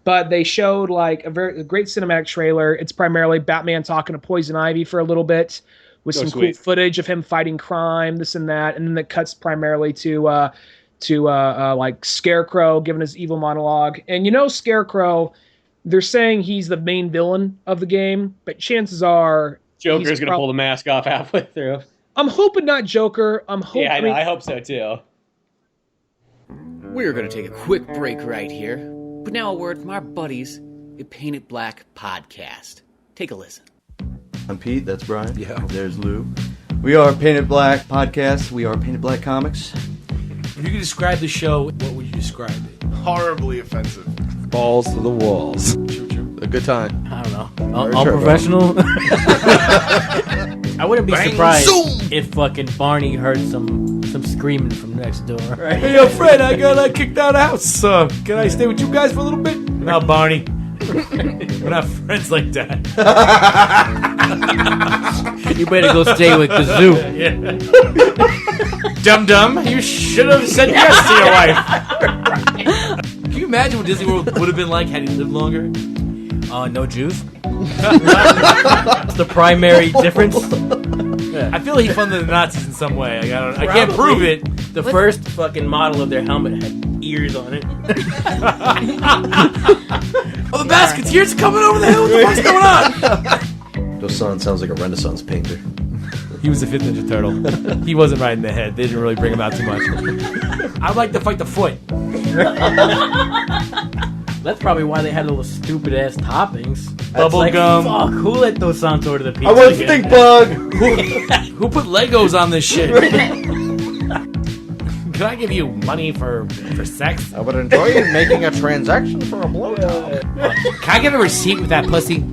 But they showed like a great cinematic trailer. It's primarily Batman talking to Poison Ivy for a little bit, with some cool footage of him fighting crime, this and that, and then it cuts primarily to like Scarecrow giving his evil monologue. And Scarecrow, they're saying he's the main villain of the game, but chances are Joker's gonna pull the mask off halfway through. I'm hoping not Joker. Yeah, I hope so too. We're gonna take a quick break right here, but now a word from our buddies at Painted Black Podcast. Take a listen. I'm Pete, that's Brian. Yeah. There's Lou. We are Painted Black Podcast. We are Painted Black Comics. If you could describe the show, what would you describe it? Horribly offensive. Balls to the walls. True. A good time. I don't know. All professional. I wouldn't be surprised if fucking Barney heard some screaming from next door. Right? Hey, yo, Fred, I got kicked out of the house. Can I stay with you guys for a little bit? No, Barney. We're not friends like that. You better go stay with Kazoo. Yeah. Dum-dum, you should have said yes to your wife. Can you imagine what Disney World would have been like had he lived longer? No Jews. That's the primary difference. I feel like he funded the Nazis in some way. I can't prove it. The first fucking model of their helmet had ears on it. Oh, the Basketeers are coming over the hill. What the fuck's going on? Dosan sounds like a Renaissance painter. He was the fifth Ninja Turtle. He wasn't right in the head. They didn't really bring him out too much. I'd like to fight the foot. That's probably why they had all those stupid ass toppings. Bubble gum. Fuck, who let those Santos order the pizza? I want a stink bug. Who put Legos on this shit? Can I give you money for sex? I would enjoy you making a transaction for a blowjob. Can I get a receipt with that pussy?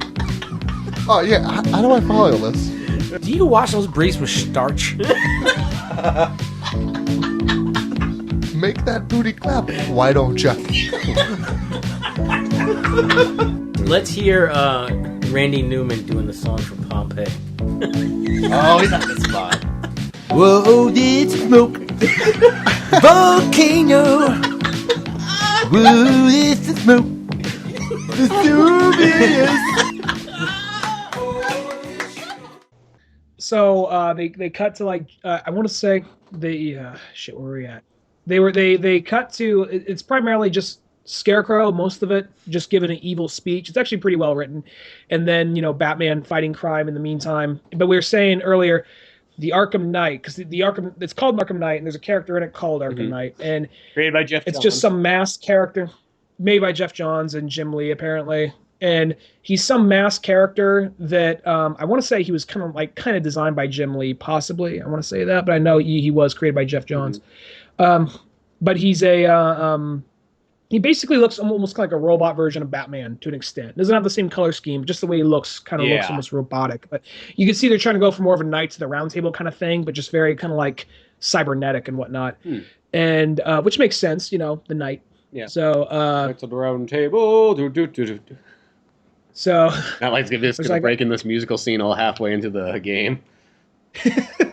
Oh, yeah. How do I follow this? Do you wash those briefs with starch? Make that booty clap. Why don't you? Let's hear Randy Newman doing the song from Pompeii. Oh, he's on the spot. Whoa, it's smoke. Volcano. Whoa, it's the smoke. Vesuvius. So they cut to like I want to say shit, where were we at? They cut to it's primarily just Scarecrow, most of it just giving an evil speech. It's actually pretty well written, and then Batman fighting crime in the meantime. But we were saying earlier the Arkham Knight, because the Arkham, it's called Arkham Knight, and there's a character in it called Arkham Knight, and created by Jeff. It's Johns. just some masked character made by Jeff Johns and Jim Lee apparently. And he's some masked character that I want to say he was kind of designed by Jim Lee, possibly. I want to say that, but I know he was created by Jeff Johns. But he's he basically looks almost like a robot version of Batman to an extent. Doesn't have the same color scheme, just the way he looks kind of looks almost robotic. But you can see they're trying to go for more of a Knights of the Round Table kind of thing, but just very kind of like cybernetic and whatnot. And which makes sense, the Knight. Yeah. So Knights of the Round Table. So not like it's gonna break in this musical scene all halfway into the game.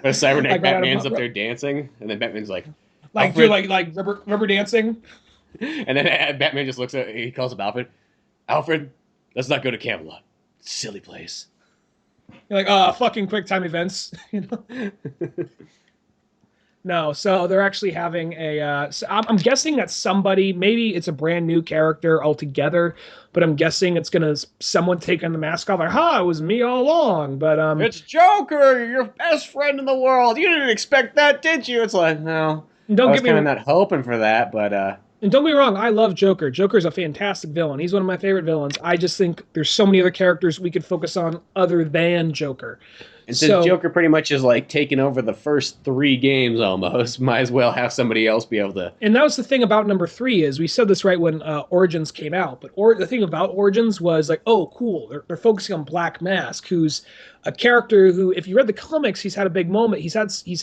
Where cybernetic Batman's up there dancing, and then Batman's like you're like rubber dancing. And then Batman just looks at, he calls up Alfred, let's not go to Camelot. Silly place. You're like, fucking quick time events. No, so they're actually having so I'm guessing that somebody, maybe it's a brand new character altogether, but I'm guessing it's gonna someone taking the mask off, like, it was me all along. But it's Joker, your best friend in the world. You didn't expect that, did you? It's like, no. Don't I was kind of not hoping for that, but And don't get me wrong, I love Joker. Joker's a fantastic villain. He's one of my favorite villains. I just think there's so many other characters we could focus on other than Joker. And since Joker pretty much is like taking over the first 3 games almost, might as well have somebody else be able to. And that was the thing about number 3 is we said this right when Origins came out, but the thing about Origins was like, oh, cool. They're focusing on Black Mask, who's a character who, if you read the comics, he's had a big moment. He's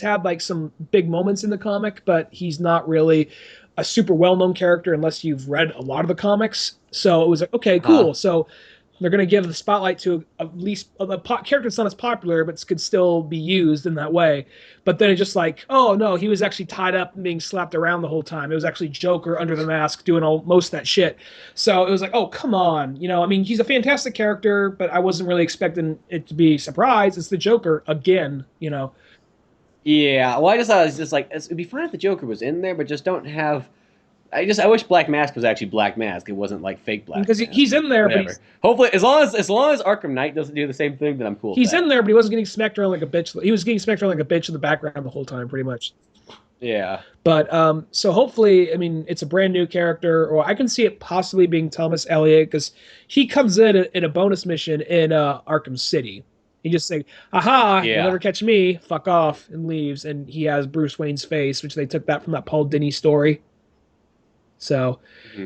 had like some big moments in the comic, but he's not really a super well-known character unless you've read a lot of the comics. So it was like, okay, cool. So they're going to give the spotlight to at least a character that's not as popular, but could still be used in that way. But then it's just like, oh, no, he was actually tied up and being slapped around the whole time. It was actually Joker under the mask doing most of that shit. So it was like, oh, come on. You know, I mean, he's a fantastic character, but I wasn't really expecting it to be a surprise. It's the Joker again, you know. Yeah, well, I just thought it was just like, it'd be fine if the Joker was in there, but just don't have... I wish Black Mask was actually Black Mask. It wasn't like fake Black because Mask. He's in there, but hopefully, as long as Arkham Knight doesn't do the same thing, then I'm cool. He's in there, but he wasn't getting smacked around like a bitch. He was getting smacked around like a bitch in the background the whole time, pretty much. Yeah. But so hopefully, I mean, it's a brand new character, or I can see it possibly being Thomas Elliott because he comes in a bonus mission in Arkham City. He just say, "Aha! You'll never catch me. Fuck off," and leaves. And he has Bruce Wayne's face, which they took that from that Paul Dini story. So,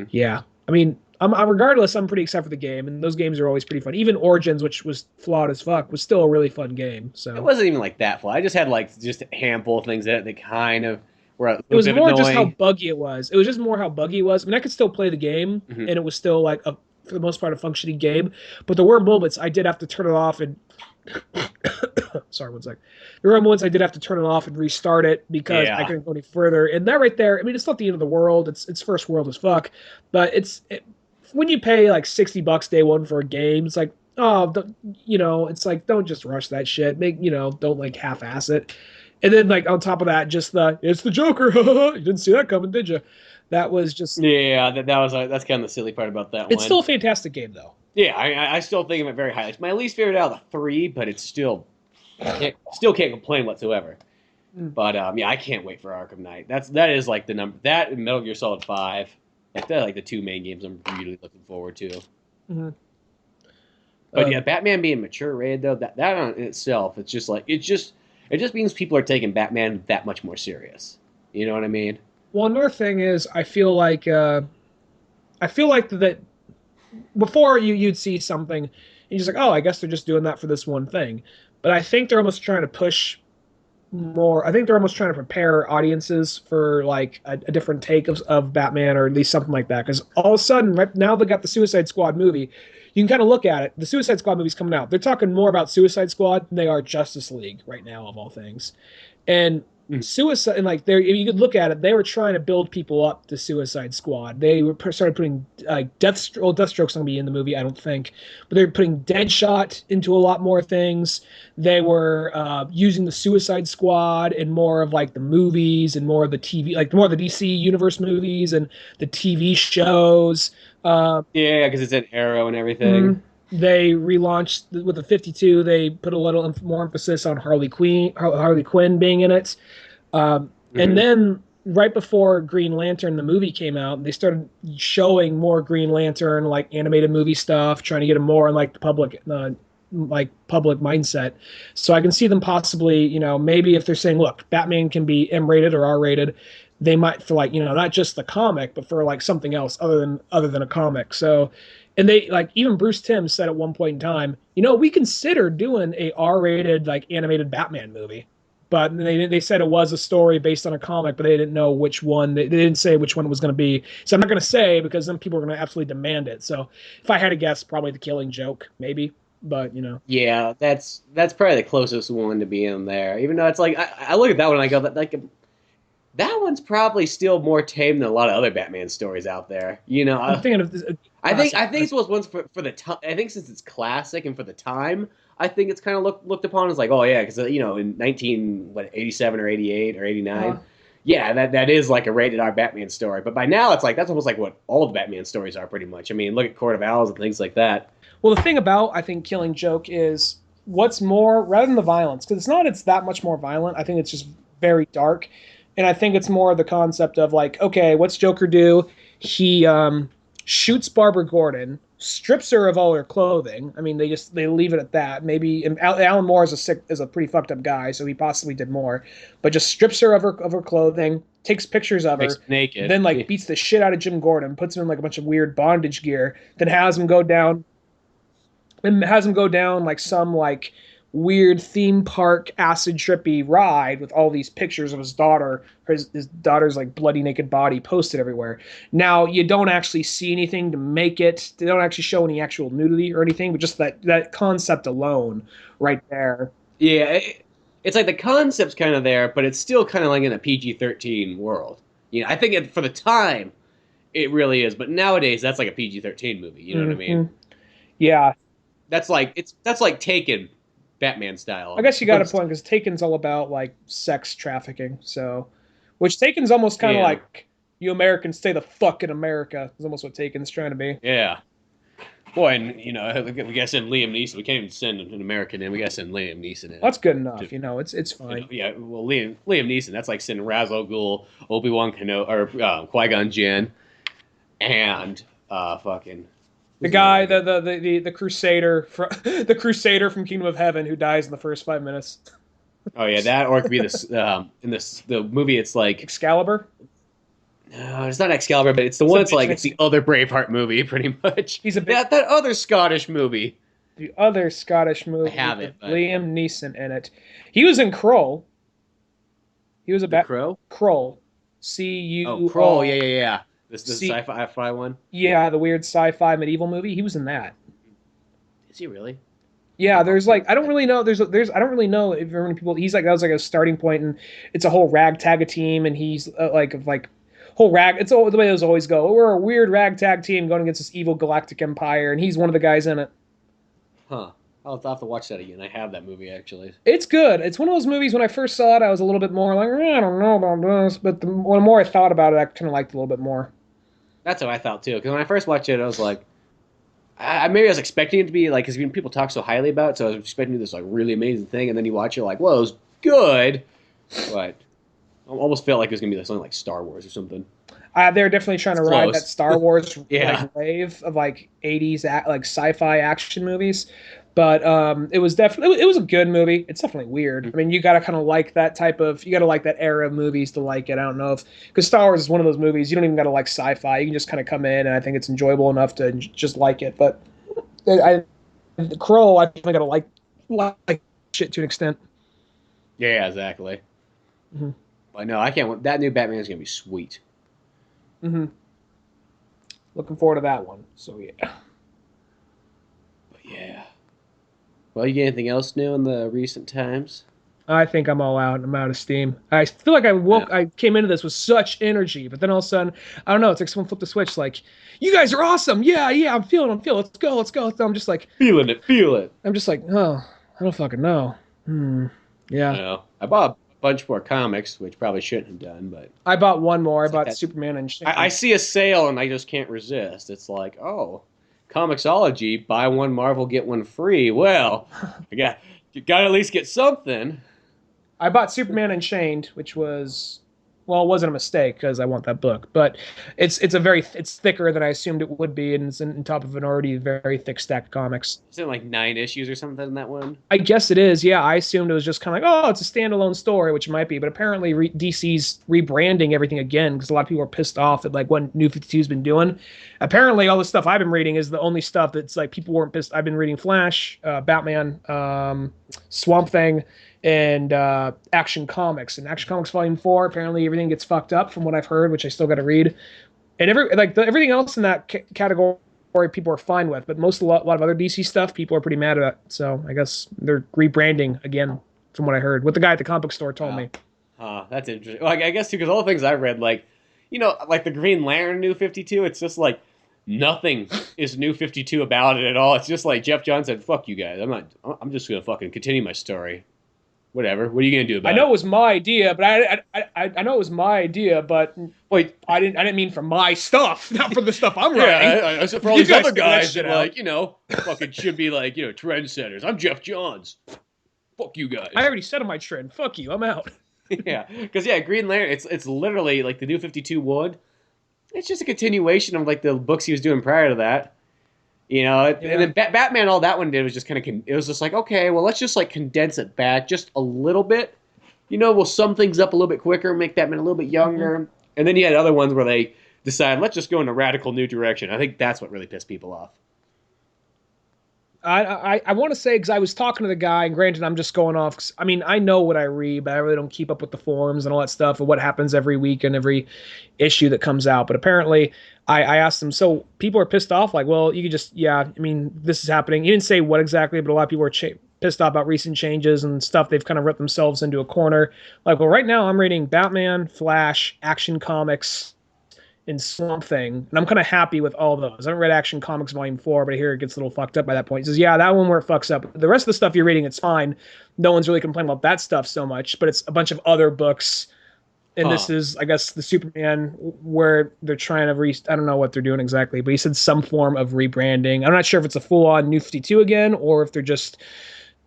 yeah. I mean, regardless, I'm pretty excited for the game, and those games are always pretty fun. Even Origins, which was flawed as fuck, was still a really fun game. So it wasn't even like that flawed. I just had like just a handful of things in it that kind of were a little It was bit more annoying. just how buggy it was. It was just more how buggy it was. I mean, I could still play the game, and it was still like for the most part a functioning game. But there were moments I did have to turn it off and. Sorry, one sec. There were moments I did have to turn it off and restart it because I couldn't go any further. And that right there, I mean, it's not the end of the world. It's first world as fuck. But when you pay like $60 day one for a game, it's like, oh, you know, it's like, don't just rush that shit. Don't like half-ass it. And then like on top of that, just it's the Joker. You didn't see that coming, did you? That was just that's kind of the silly part about that one. It's still a fantastic game though. Yeah, I still think of it very highly. It's my least favorite out of the 3, but it's still can't complain whatsoever. But yeah, I can't wait for Arkham Knight. That is like the number that and Metal Gear Solid 5. Like they're like the 2 main games I'm really looking forward to. Mm-hmm. But yeah, Batman being mature rated though, that on itself, it's just like it just means people are taking Batman that much more serious. You know what I mean? Well, another thing is I feel like that before you'd see something and you're just like, oh, I guess they're just doing that for this one thing. But I think they're almost trying to push more. I think they're almost trying to prepare audiences for like a different take of Batman, or at least something like that. Because all of a sudden, right now they got the Suicide Squad movie. You can kind of look at it. The Suicide Squad movie's coming out. They're talking more about Suicide Squad than they are Justice League right now, of all things. And Suicide, and like you could look at it, they were trying to build people up to Suicide Squad. They started putting Deathstroke's not gonna be in the movie, I don't think, but they're putting Deadshot into a lot more things. They were using the Suicide Squad in more of like the movies and more of the TV, like more of the DC universe movies and the TV shows. Yeah, because it's an Arrow and everything. They relaunched with the 52. They put a little more emphasis on Harley Quinn being in it. And then right before Green Lantern, the movie came out, they started showing more Green Lantern, like animated movie stuff, trying to get them more in like the public mindset. So I can see them possibly, maybe if they're saying, look, Batman can be M-rated or R-rated, they might for like, not just the comic, but for like something else other than a comic. So. And they even Bruce Timm said at one point in time, we considered doing a R-rated like animated Batman movie, but they said it was a story based on a comic, but they didn't know which one. They didn't say which one it was going to be. So I'm not going to say because then people are going to absolutely demand it. So if I had to guess, probably The Killing Joke, maybe. But Yeah, that's probably the closest one to be in there. Even though it's like I look at that one and I go that one's probably still more tame than a lot of other Batman stories out there. I'm thinking of this. I think it's one of those ones for the time. I think since it's classic and for the time, I think it's kind of looked upon as like, oh yeah, because in 1987 or 88 or 89, yeah, that is like a rated R Batman story. But by now, it's like that's almost like what all of the Batman stories are pretty much. I mean, look at Court of Owls and things like that. Well, the thing about I think Killing Joke is what's more rather than the violence, because it's that much more violent. I think it's just very dark. And I think it's more the concept of like, okay, what's Joker do? He shoots Barbara Gordon, strips her of all her clothing. I mean, they leave it at that. Maybe and Alan Moore is a pretty fucked up guy, so he possibly did more. But just strips her of her clothing, takes pictures of her, naked, then like beats the shit out of Jim Gordon, puts him in like a bunch of weird bondage gear, then has him go down like some like weird theme park acid trippy ride with all these pictures of his daughter, his daughter's like bloody naked body posted everywhere. Now you don't actually see anything to make it. They don't actually show any actual nudity or anything, but just that concept alone right there. Yeah, it's like the concept's kind of there, but it's still kind of like in a PG-13 world. You know, I think for the time, it really is. But nowadays, that's like a PG-13 movie. You know what I mean? Yeah. That's like Taken, Batman style. I guess you got a point, because Taken's all about like sex trafficking. So, which Taken's almost kind of like, you Americans stay the fuck in America. Is almost what Taken's trying to be. Yeah. Boy, and you know, we gotta send Liam Neeson. We can't even send an American in. We gotta send Liam Neeson in. That's good enough. You know, it's fine. You know, yeah. Well, Liam Neeson. That's like sending Ra's al Ghul, Obi-Wan Kenobi, or Qui-Gon Jinn, and fucking. The guy, the Crusader from the Crusader from Kingdom of Heaven, who dies in the first 5 minutes. Oh yeah, that, or it could be this in the movie. It's like Excalibur. No, it's not Excalibur, but it's the one. It's like it's the other Braveheart movie, pretty much. He's that other Scottish movie. The other Scottish movie. I have it. Liam Neeson in it. He was in Krull. He was a Crow. Krull. C-U. Oh, Krull. Yeah. This sci-fi one. Yeah, the weird sci-fi medieval movie. He was in that. Is he really? Yeah, there's like I don't really know. There's I don't really know if very many people. He's like that was like a starting point, and it's a whole ragtag team, and he's like whole rag. It's all the way those always go. We're a weird ragtag team going against this evil galactic empire, and he's one of the guys in it. Huh. I'll have to watch that again. I have that movie actually. It's good. It's one of those movies. When I first saw it, I was a little bit more like I don't know about this, but the more I thought about it, I kind of liked it a little bit more. That's what I thought too. Because when I first watched it, I was like, maybe I was expecting it to be like, because people talk so highly about it, so I was expecting this like really amazing thing, and then you watch it like, well, it was good, but I almost felt like it was gonna be something like Star Wars or something. They're definitely trying to ride that Star Wars like, wave of like 80s like sci-fi action movies, but it was a good movie. It's definitely weird. I mean, you gotta kind of like that you gotta like that era of movies to like it. I don't know because Star Wars is one of those movies you don't even gotta like sci-fi. You can just kind of come in and I think it's enjoyable enough to just like it. But the Crow, I think I gotta like shit to an extent. Yeah, exactly. Mm-hmm. I know I can't. That new Batman is gonna be sweet. Mm-hmm. Looking forward to that one. So yeah. But yeah. Well, you get anything else new in the recent times? I think I'm all out. I'm out of steam. I feel like I came into this with such energy, but then all of a sudden, I don't know. It's like someone flipped the switch. Like, you guys are awesome. Yeah. I'm feeling. Let's go. So I'm just like feel it. I'm just like, oh, I don't fucking know. Yeah. I know. I bought a bunch more comics, which probably shouldn't have done, but I bought one more. I bought Superman and shit. I see a sale and I just can't resist. It's like, oh, Comixology, buy one Marvel, get one free. Well, you got to at least get something. I bought Superman Unchained, which was, well, it wasn't a mistake because I want that book, but it's thicker than I assumed it would be, and it's on top of an already very thick stack of comics. Isn't it like 9 issues or something in that one? I guess it is. Yeah, I assumed it was just kind of like, oh, it's a standalone story, which it might be, but apparently DC's rebranding everything again because a lot of people are pissed off at like what New 52's been doing. Apparently, all the stuff I've been reading is the only stuff that's like people weren't pissed. I've been reading Flash, Batman, Swamp Thing, and Action Comics. And Action Comics Volume 4, apparently everything gets fucked up from what I've heard, which I still got to read. And everything else in that category people are fine with, but a lot of other DC stuff people are pretty mad at. So I guess they're rebranding again, from what I heard. What the guy at the comic book store told me. That's interesting. Like, I guess too, because all the things I've read, like, you know, like the Green Lantern New 52, it's just like nothing is New 52 about it at all. It's just like Jeff Johns said, "Fuck you guys. I'm just gonna fucking continue my story." Whatever. What are you gonna do about it? I know it was my idea, but I know it was my idea, but wait, I didn't mean for my stuff, not for the stuff I'm writing. Yeah, I said for all these other guys that like, you know, fucking should be like, you know, trendsetters. I'm Jeff Johns. Fuck you guys. I already said on my trend. Fuck you. I'm out. Yeah, because Green Lantern. It's literally like the New 52 would. It's just a continuation of like the books he was doing prior to that. And then Batman, all that one did was just kind of, it was just like, okay, well, let's just like condense it back just a little bit. We'll sum things up a little bit quicker, make Batman a little bit younger. Mm-hmm. And then you had other ones where they decide, let's just go in a radical new direction. I think that's what really pissed people off. I want to say, because I was talking to the guy, and granted, I'm just going off. I mean, I know what I read, but I really don't keep up with the forums and all that stuff and what happens every week and every issue that comes out. But apparently, I asked them, so people are pissed off? Like, well, you could just, I mean, this is happening. He didn't say what exactly, but a lot of people are pissed off about recent changes and stuff. They've kind of ripped themselves into a corner. Like, well, right now I'm reading Batman, Flash, Action Comics, and Swamp Thing, and I'm kind of happy with all those. I haven't read Action Comics Volume 4, but I hear it gets a little fucked up by that point. He says, yeah, that one where it fucks up. The rest of the stuff you're reading, it's fine. No one's really complaining about that stuff so much, but it's a bunch of other books, and this is, I guess, the Superman where they're trying to I don't know what they're doing exactly, but he said some form of rebranding. I'm not sure if it's a full-on New 52 again, or if they're just...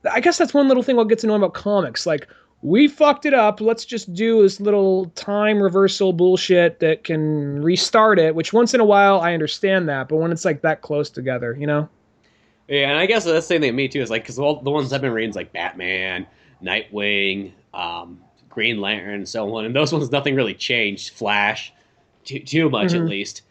I guess that's one little thing what gets annoying about comics. Like, we fucked it up. Let's just do this little time reversal bullshit that can restart it, which once in a while I understand that, but when it's like that close together, Yeah, and I guess that's the same thing with me too, is like, because all the ones I've been reading is like Batman, Nightwing, Green Lantern, and so on, and those ones nothing really changed. Flash, too much at least.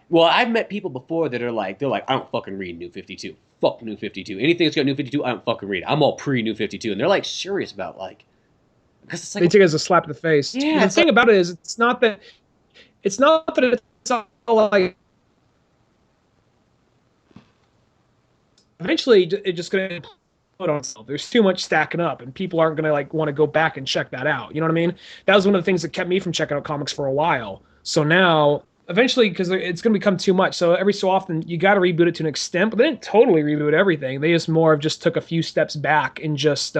Well, I've met people before that are like, I don't fucking read New 52. Fuck New 52. Anything that's got New 52, I don't fucking read. I'm all pre-New 52, and they're like serious about like. It's like, they take it as a slap in the face. Yeah, the thing about it is, it's not that it's all like. Eventually, it's just going to put on itself. There's too much stacking up, and people aren't going to like want to go back and check that out. You know what I mean? That was one of the things that kept me from checking out comics for a while. So now, eventually, because it's going to become too much. So every so often, you got to reboot it to an extent, but they didn't totally reboot everything. They just took a few steps back and just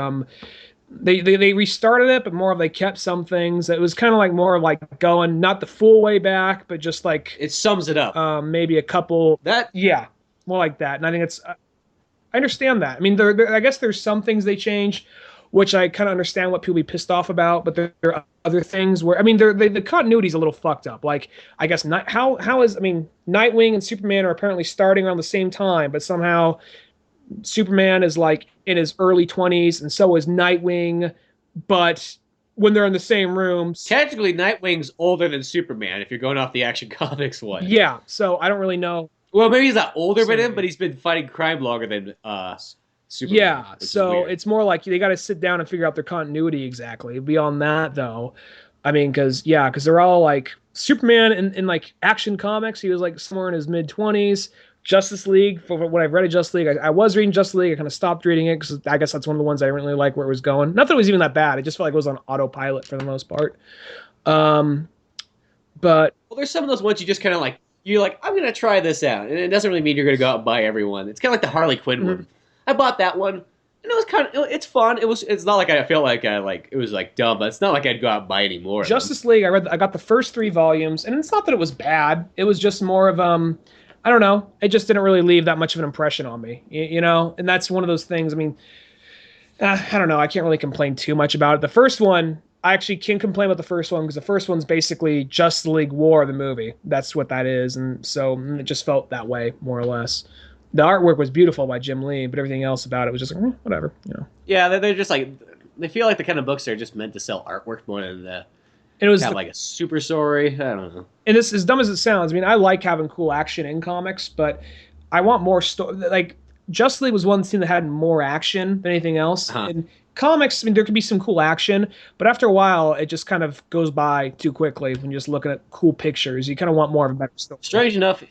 They restarted it, but more of they kept some things. It was kind of like more of like going not the full way back, but just like it sums it up. Maybe a couple more like that. And I think I understand that. I mean, I guess there's some things they changed, which I kind of understand what people be pissed off about. But there are other things where the continuity's a little fucked up. Like, I guess Nightwing and Superman are apparently starting around the same time, but somehow Superman is like in his early 20s, and so is Nightwing, but when they're in the same room, technically Nightwing's older than Superman if you're going off the Action Comics one. Yeah, so I don't really know. Well, maybe he's not older than him, but he's been fighting crime longer than Superman. Yeah, so it's more like they got to sit down and figure out their continuity exactly. Beyond that, though, I mean, because they're all like Superman in like Action Comics, he was like somewhere in his mid-20s. Justice League, for what I've read of Justice League, I was reading Justice League. I kind of stopped reading it because I guess that's one of the ones I didn't really like where it was going. Not that it was even that bad. It just felt like it was on autopilot for the most part. But there's some of those ones you just kind of like, you're like, I'm going to try this out. And it doesn't really mean you're going to go out and buy every one. It's kind of like the Harley Quinn one. I bought that one. And it was kind of, it's fun. It's not like I felt like it was like dumb, but it's not like I'd go out and buy any more. Justice League, I got the first 3 volumes, and it's not that it was bad. It was just more of, I don't know. It just didn't really leave that much of an impression on me, And that's one of those things. I mean, I don't know. I can't really complain too much about it. The first one, I actually can complain about the first one because the first one's basically Justice League War, the movie. That's what that is, and so it just felt that way more or less. The artwork was beautiful by Jim Lee, but everything else about it was just like, whatever, Yeah, they're just like, they feel like the kind of books that are just meant to sell artwork more than it was like a super story. I don't know. And it's as dumb as it sounds. I mean, I like having cool action in comics, but I want more story. Like, Justice League was one scene that had more action than anything else. In comics, I mean, there could be some cool action, but after a while, it just kind of goes by too quickly when you're just looking at cool pictures. You kind of want more of a better story. Strange enough,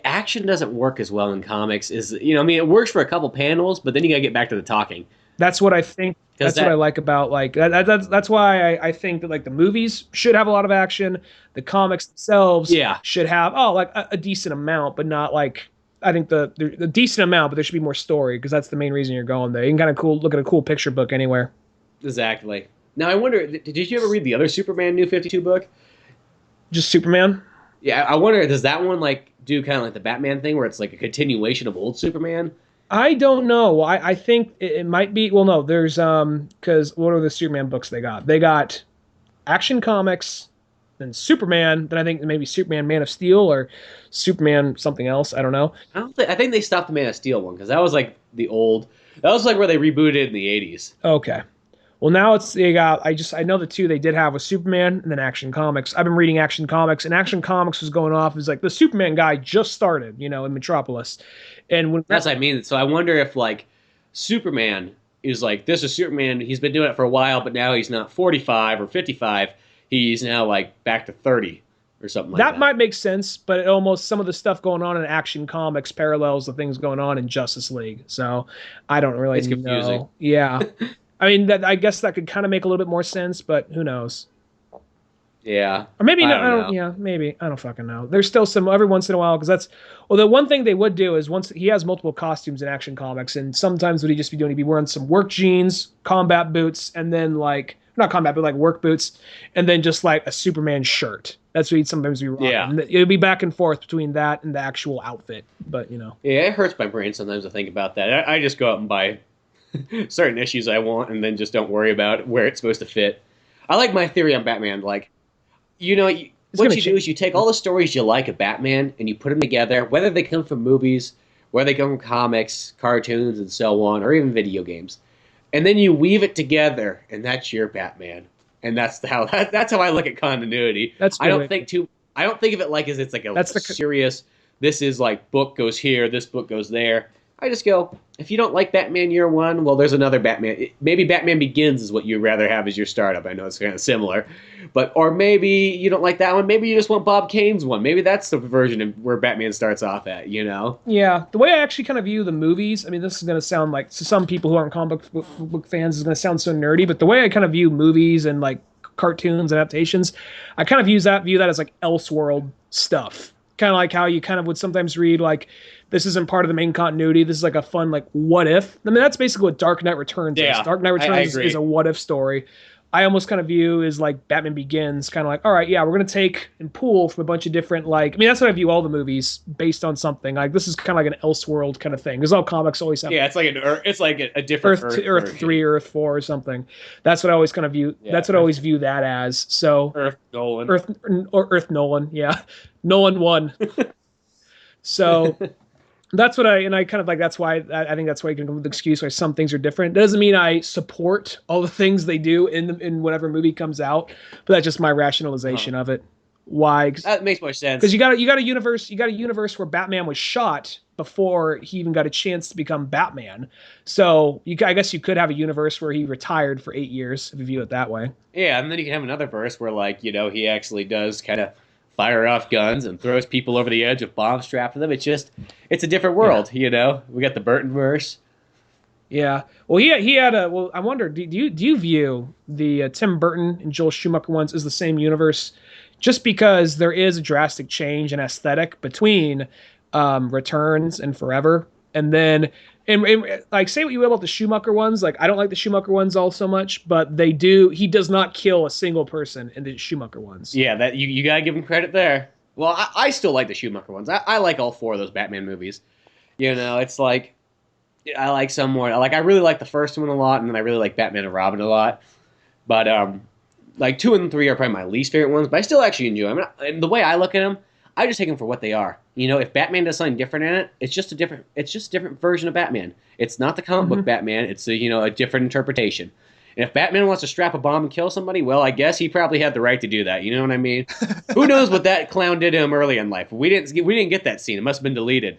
action doesn't work as well in comics. It works for a couple panels, but then you got to get back to the talking. That's what I think. That's what I like about like that's why I think that like the movies should have a lot of action. The comics themselves should have a decent amount, but not like I think the decent amount, but there should be more story because that's the main reason you're going there. You can kind of look at a cool picture book anywhere. Exactly. Now I wonder, did you ever read the other Superman New 52 book? Just Superman? Yeah, I wonder, does that one like do kind of like the Batman thing where it's like a continuation of old Superman? I don't know. I think it might be. Well, no, there's because what are the Superman books they got? They got Action Comics, then Superman, then I think maybe Superman Man of Steel or Superman something else. I don't know. I think they stopped the Man of Steel one because that was like that was like where they rebooted it in the 80s. Okay. Well, now I know the two they did have was Superman and then Action Comics. I've been reading Action Comics, and Action Comics was going off as like the Superman guy just started, in Metropolis. And That's what I mean. So I wonder if like Superman is like, this is Superman. He's been doing it for a while, but now he's not 45 or 55. He's now like back to 30 or something like that. That might make sense, but some of the stuff going on in Action Comics parallels the things going on in Justice League. So I don't really It's confusing. know. Yeah. I mean, I guess that could kind of make a little bit more sense, but who knows? Yeah. Or maybe I no. don't I don't. know. Yeah, maybe I don't fucking know. There's still some every once in a while because the one thing they would do is once he has multiple costumes in Action Comics, and sometimes what he'd just be doing, he'd be wearing some work jeans, combat boots, and then like not combat, but like work boots, and then just like a Superman shirt. That's what he'd sometimes be rocking. Yeah. It would be back and forth between that and the actual outfit, but Yeah, it hurts my brain sometimes to think about that. I just go out and buy certain issues I want and then just don't worry about where it's supposed to fit. I like my theory on Batman. Like, what you do is you take all the stories you like of Batman and you put them together, whether they come from movies, whether they come from comics, cartoons, and so on, or even video games. And then you weave it together, and that's your Batman. And that's how I look at continuity. I don't think of it like as it's like a serious, this is like book goes here, this book goes there. I just go, if you don't like Batman Year One, well, there's another Batman. Maybe Batman Begins is what you'd rather have as your startup. I know it's kind of similar. Or maybe you don't like that one. Maybe you just want Bob Kane's one. Maybe that's the version of where Batman starts off at, Yeah, the way I actually kind of view the movies, I mean, this is going to sound like, to some people who aren't comic book fans, is going to sound so nerdy, but the way I kind of view movies and like cartoons, adaptations, I kind of view that as like Elseworld stuff. Kind of like how you kind of would sometimes read like, this isn't part of the main continuity. This is like a fun, like, what if? I mean, that's basically what Dark Knight Returns is. Dark Knight Returns is a what if story. I almost kind of view as like Batman Begins, kind of like, all right, yeah, we're going to take and pull from a bunch of different, like, I mean, that's what I view all the movies based on something. Like, this is kind of like an Elseworld kind of thing. Because all comics always have. Yeah, it's like a different Earth 3, Earth 4 or something. That's what I always kind of view. Yeah, that's what I always view that as. So Earth Nolan. Earth Nolan, yeah. Nolan 1. So that's what I kind of like, that's why I think that's why you can come with the excuse why some things are different. That doesn't mean I support all the things they do in whatever movie comes out, but that's just my rationalization of it. Why? That makes more sense. Because you got a universe where Batman was shot before he even got a chance to become Batman. So I guess you could have a universe where he retired for 8 years if you view it that way. Yeah, and then you can have another verse where he actually does kind of fire off guns and throws people over the edge with bombs strapped to them. It's a different world, We got the Burton verse. Yeah. Well, he had a. Well, I wonder. Do you view the Tim Burton and Joel Schumacher ones as the same universe? Just because there is a drastic change in aesthetic between Returns and Forever, and then. And like, say what you will about the Schumacher ones. Like, I don't like the Schumacher ones all so much, but they do. He does not kill a single person in the Schumacher ones. Yeah, that you gotta give him credit there. Well, I still like the Schumacher ones. I like all 4 of those Batman movies. It's like I like some more. Like, I really like the first one a lot, and then I really like Batman and Robin a lot. But like 2 and 3 are probably my least favorite ones. But I still actually enjoy them. And the way I look at them, I just take them for what they are. If Batman does something different in it, it's just a different version of Batman. It's not the comic book Batman. It's a different interpretation. And if Batman wants to strap a bomb and kill somebody, well, I guess he probably had the right to do that. You know what I mean? Who knows what that clown did to him early in life? We didn't get that scene. It must have been deleted.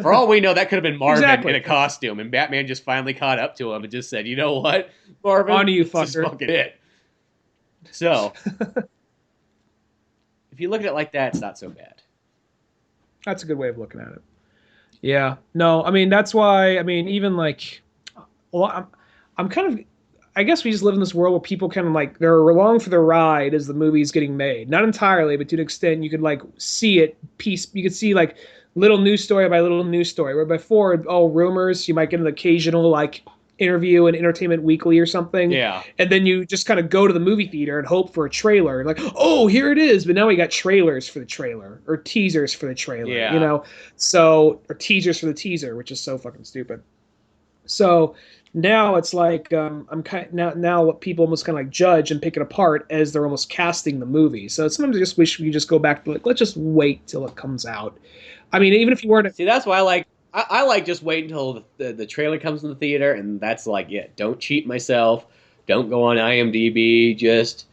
For all we know, that could have been Marvin in a costume, and Batman just finally caught up to him and just said, "You know what, Marvin? On to you, this is fucker." fucking it." So, if you look at it like that, it's not so bad. That's a good way of looking at it. Yeah. No, I mean, that's why, I mean, even like, well, I'm kind of, I guess we just live in this world where people kind of like, they're along for the ride as the movie's getting made. Not entirely, but to an extent, you could like see it you could see like little news story by little news story, where before all rumors, you might get an occasional like interview in Entertainment Weekly or something. Yeah. And then you just kind of go to the movie theater and hope for a trailer. Like, oh, here it is. But now we got trailers for the trailer or teasers for the trailer, Yeah. So, or teasers for the teaser, which is so fucking stupid. So now it's like I'm kind now what people almost kind of like judge and pick it apart as they're almost casting the movie. So sometimes I just wish we could just go back to like let's just wait till it comes out. I mean, even if you weren't See, that's why I like just wait until the trailer comes in the theater, and that's like it. Don't cheat myself. Don't go on IMDb. Just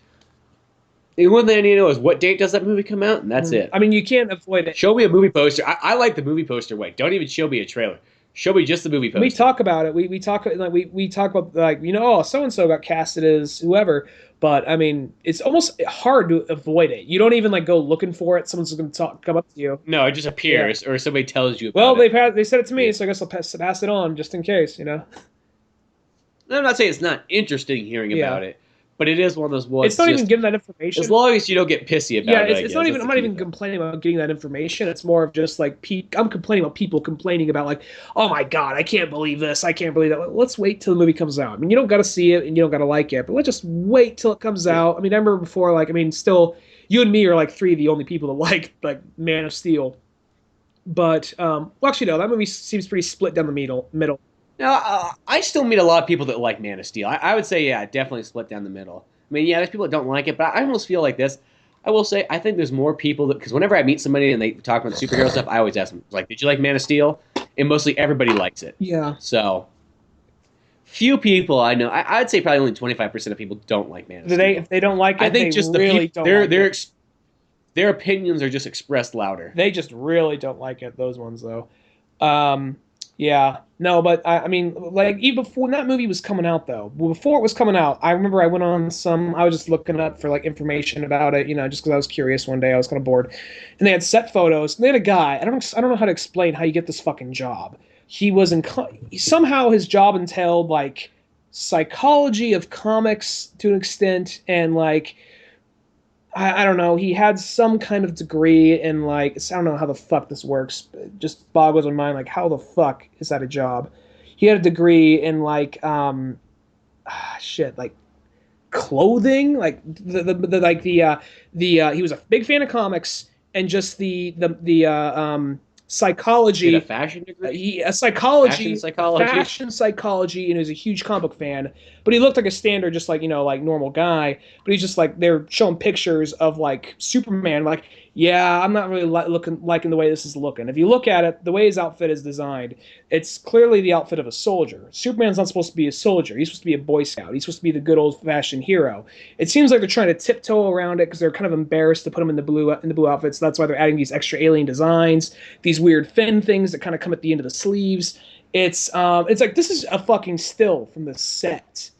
the one thing I need to know is what date does that movie come out, and that's it. I mean, you can't avoid it. Show me a movie poster. I like the movie poster. Wait, don't even show me a trailer. Show me just the movie poster. We talk about it. We talk like we talk about like oh so and so got casted as whoever, but I mean it's almost hard to avoid it. You don't even like go looking for it. Someone's going to come up to you. No, it just appears, or somebody tells you. Well, about they said it to me, so I guess I'll pass it on just in case. I'm not saying it's not interesting hearing about it, but it is one of those ones. It's not even getting that information. As long as you don't get pissy about it. It's not even. I'm not even complaining about getting that information. It's more of just like I'm complaining about people complaining about like, oh my god, I can't believe this. I can't believe that. Let's wait till the movie comes out. I mean, you don't got to see it and you don't got to like it, but let's just wait till it comes out. I mean, I remember before, like, I mean, still, you and me are like three of the only people that like Man of Steel. But well, actually, no, that movie seems pretty split down the middle. No, I still meet a lot of people that like Man of Steel. I would say, yeah, definitely split down the middle. I mean, yeah, there's people that don't like it, but I almost feel like this. I will say, I think there's more people that, because whenever I meet somebody and they talk about superhero stuff, I always ask them, like, did you like Man of Steel? And mostly everybody likes it. Yeah. So, few people I know, I'd say probably only 25% of people don't like Man of Steel. If they don't like it, I think just really don't like it. Their opinions are just expressed louder. They just really don't like it, those ones, though. Yeah, no, but I mean, like, even before when that movie was coming out, though, before it was coming out, I remember I went on I was just looking up for, like, information about it, just because I was curious one day, I was kind of bored, and they had set photos, and they had a guy, I don't know how to explain how you get this fucking job. He was somehow his job entailed, like, psychology of comics to an extent, and, like, I don't know, he had some kind of degree in, like, I don't know how the fuck this works. It just boggles my mind, like, how the fuck is that a job? He had a degree in, like, like, clothing, like, he was a big fan of comics, and just the psychology. A fashion degree? Fashion psychology, and he was a huge comic book fan. But he looked like a standard, just like, like normal guy. But he's just like, they're showing pictures of like Superman. Like, yeah, I'm not really liking the way this is looking. If you look at it, the way his outfit is designed, it's clearly the outfit of a soldier. Superman's not supposed to be a soldier. He's supposed to be a Boy Scout. He's supposed to be the good old-fashioned hero. It seems like they're trying to tiptoe around it because they're kind of embarrassed to put him in the blue outfits. So that's why they're adding these extra alien designs, these weird fin things that kind of come at the end of the sleeves. It's like, this is a fucking still from the set.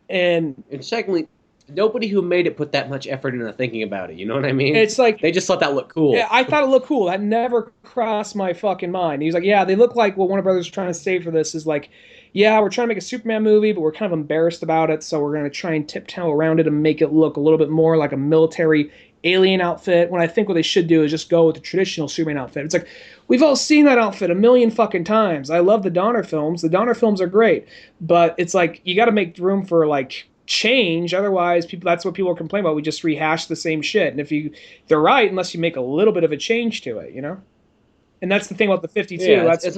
And secondly, nobody who made it put that much effort into thinking about it. You know what I mean? It's like they just thought that looked cool. Yeah, I thought it looked cool. That never crossed my fucking mind. He was like, yeah, they look like what Warner Brothers is trying to say for this is like, yeah, we're trying to make a Superman movie, but we're kind of embarrassed about it, so we're going to try and tiptoe around it and make it look a little bit more like a military alien outfit, when I think what they should do is just go with the traditional Superman outfit. It's like, we've all seen that outfit a million fucking times. I love the Donner films. The Donner films are great, but it's like, you got to make room for, like, change. Otherwise, that's what people are complaining about. We just rehash the same shit. And they're right, unless you make a little bit of a change to it, And that's the thing about the 52. Yeah, it's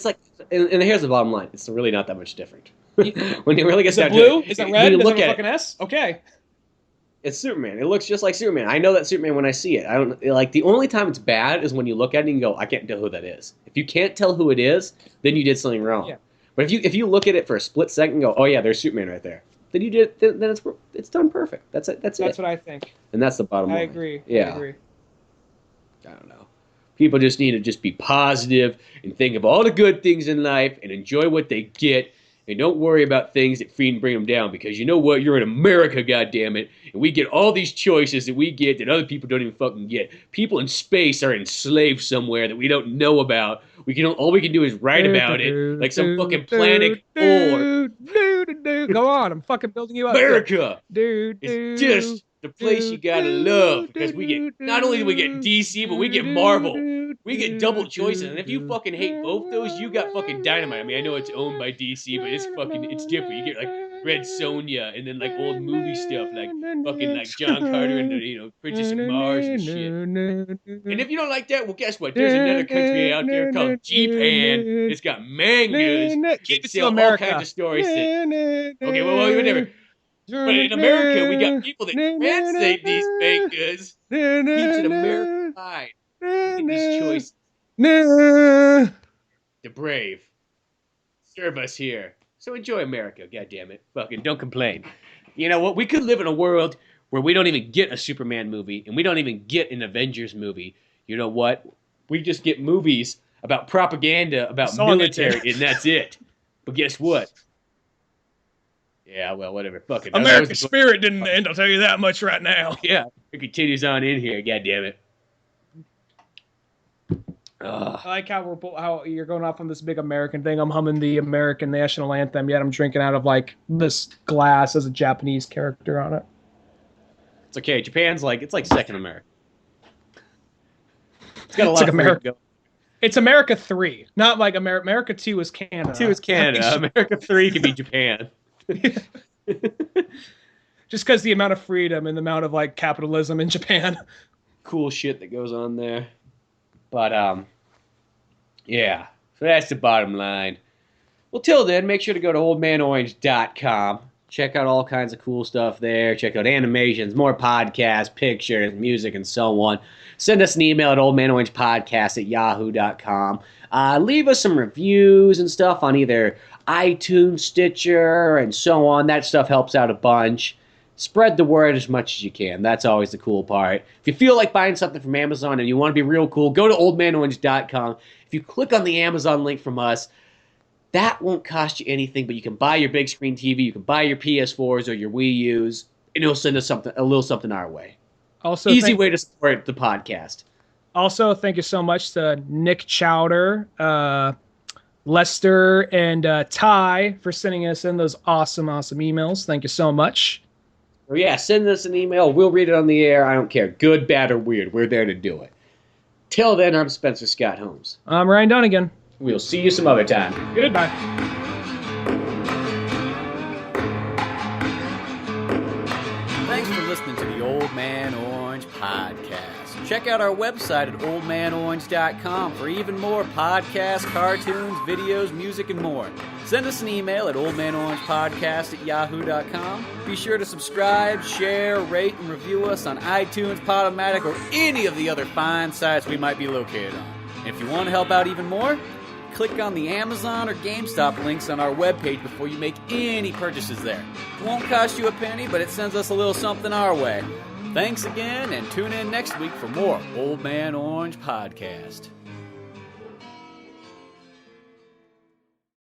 like, and here's the bottom line. It's really not that much different. When you really get down to it. Is it blue? Is it red? Is it a fucking S? Okay. It's Superman. It looks just like Superman. I know that Superman when I see it. I don't like, the only time it's bad is when you look at it and you go, I can't tell who that is. If you can't tell who it is, then you did something wrong. Yeah. But if you look at it for a split second and go, oh yeah, there's Superman right there, then you did. Then it's done perfect. That's it. That's what I think. And that's the bottom line. I agree. Yeah. I agree. I don't know. People just need to just be positive and think of all the good things in life and enjoy what they get. And don't worry about things that feed and bring them down, because you know what? You're in America, goddammit, and we get all these choices that we get that other people don't even fucking get. People in space are enslaved somewhere that we don't know about. All we can do is write about it like some fucking planet or Go on, I'm fucking building you up. America is just the place you gotta love, because we get, not only do we get DC, but we get Marvel. We get double choices, and if you fucking hate both those, you got fucking dynamite. I mean, I know it's owned by DC, but it's different. You get like Red Sonja, and then like old movie stuff like fucking like John Carter and the Princess of Mars and shit. And if you don't like that, well, guess what? There's another country out there called Japan. It's got mangas that sell all kinds of stories. Okay, well, whatever. But in America, we got people that translate these mangas. Keeps it American pride in this choice. The brave serve us here. So enjoy America, goddammit. Fucking don't complain. You know what? We could live in a world where we don't even get a Superman movie and we don't even get an Avengers movie. You know what? We just get movies about propaganda, about military, and that's it. But guess what? Yeah, well, whatever. Fuck it. American spirit didn't end, I'll tell you that much right now. Yeah, it continues on in here, goddammit. I like how you're going off on this big American thing. I'm humming the American national anthem, yet I'm drinking out of like this glass as a Japanese character on it. It's okay. Japan's like second America. It's got a lot of America. It's America 3, not like America 2 is Canada. 2 is Canada. America 3 could be Japan. Just because the amount of freedom and the amount of like capitalism in Japan. Cool shit that goes on there. But, yeah, so that's the bottom line. Well, till then, make sure to go to oldmanorange.com. Check out all kinds of cool stuff there. Check out animations, more podcasts, pictures, music, and so on. Send us an email at oldmanorangepodcast@yahoo.com. Leave us some reviews and stuff on either iTunes, Stitcher, and so on. That stuff helps out a bunch. Spread the word as much as you can. That's always the cool part. If you feel like buying something from Amazon and you want to be real cool, go to oldmanorange.com. If you click on the Amazon link from us, that won't cost you anything, but you can buy your big screen TV, you can buy your PS4s or your Wii U's, and it'll send us a little something our way. Also, easy way to support the podcast. Also, thank you so much to Nick Chowder, Lester, and Ty for sending us in those awesome emails. Thank you so much. Well, yeah, send us an email. We'll read it on the air. I don't care. Good, bad, or weird. We're there to do it. Till then, I'm Spencer Scott Holmes. I'm Ryan Dunigan. We'll see you some other time. Goodbye. Thanks for listening to the Old Man Orange podcast. Check out our website at oldmanorange.com for even more podcasts, cartoons, videos, music, and more. Send us an email at oldmanorangepodcast@yahoo.com. Be sure to subscribe, share, rate, and review us on iTunes, Podomatic, or any of the other fine sites we might be located on. And if you want to help out even more, click on the Amazon or GameStop links on our webpage before you make any purchases there. It won't cost you a penny, but it sends us a little something our way. Thanks again, and tune in next week for more Old Man Orange Podcast.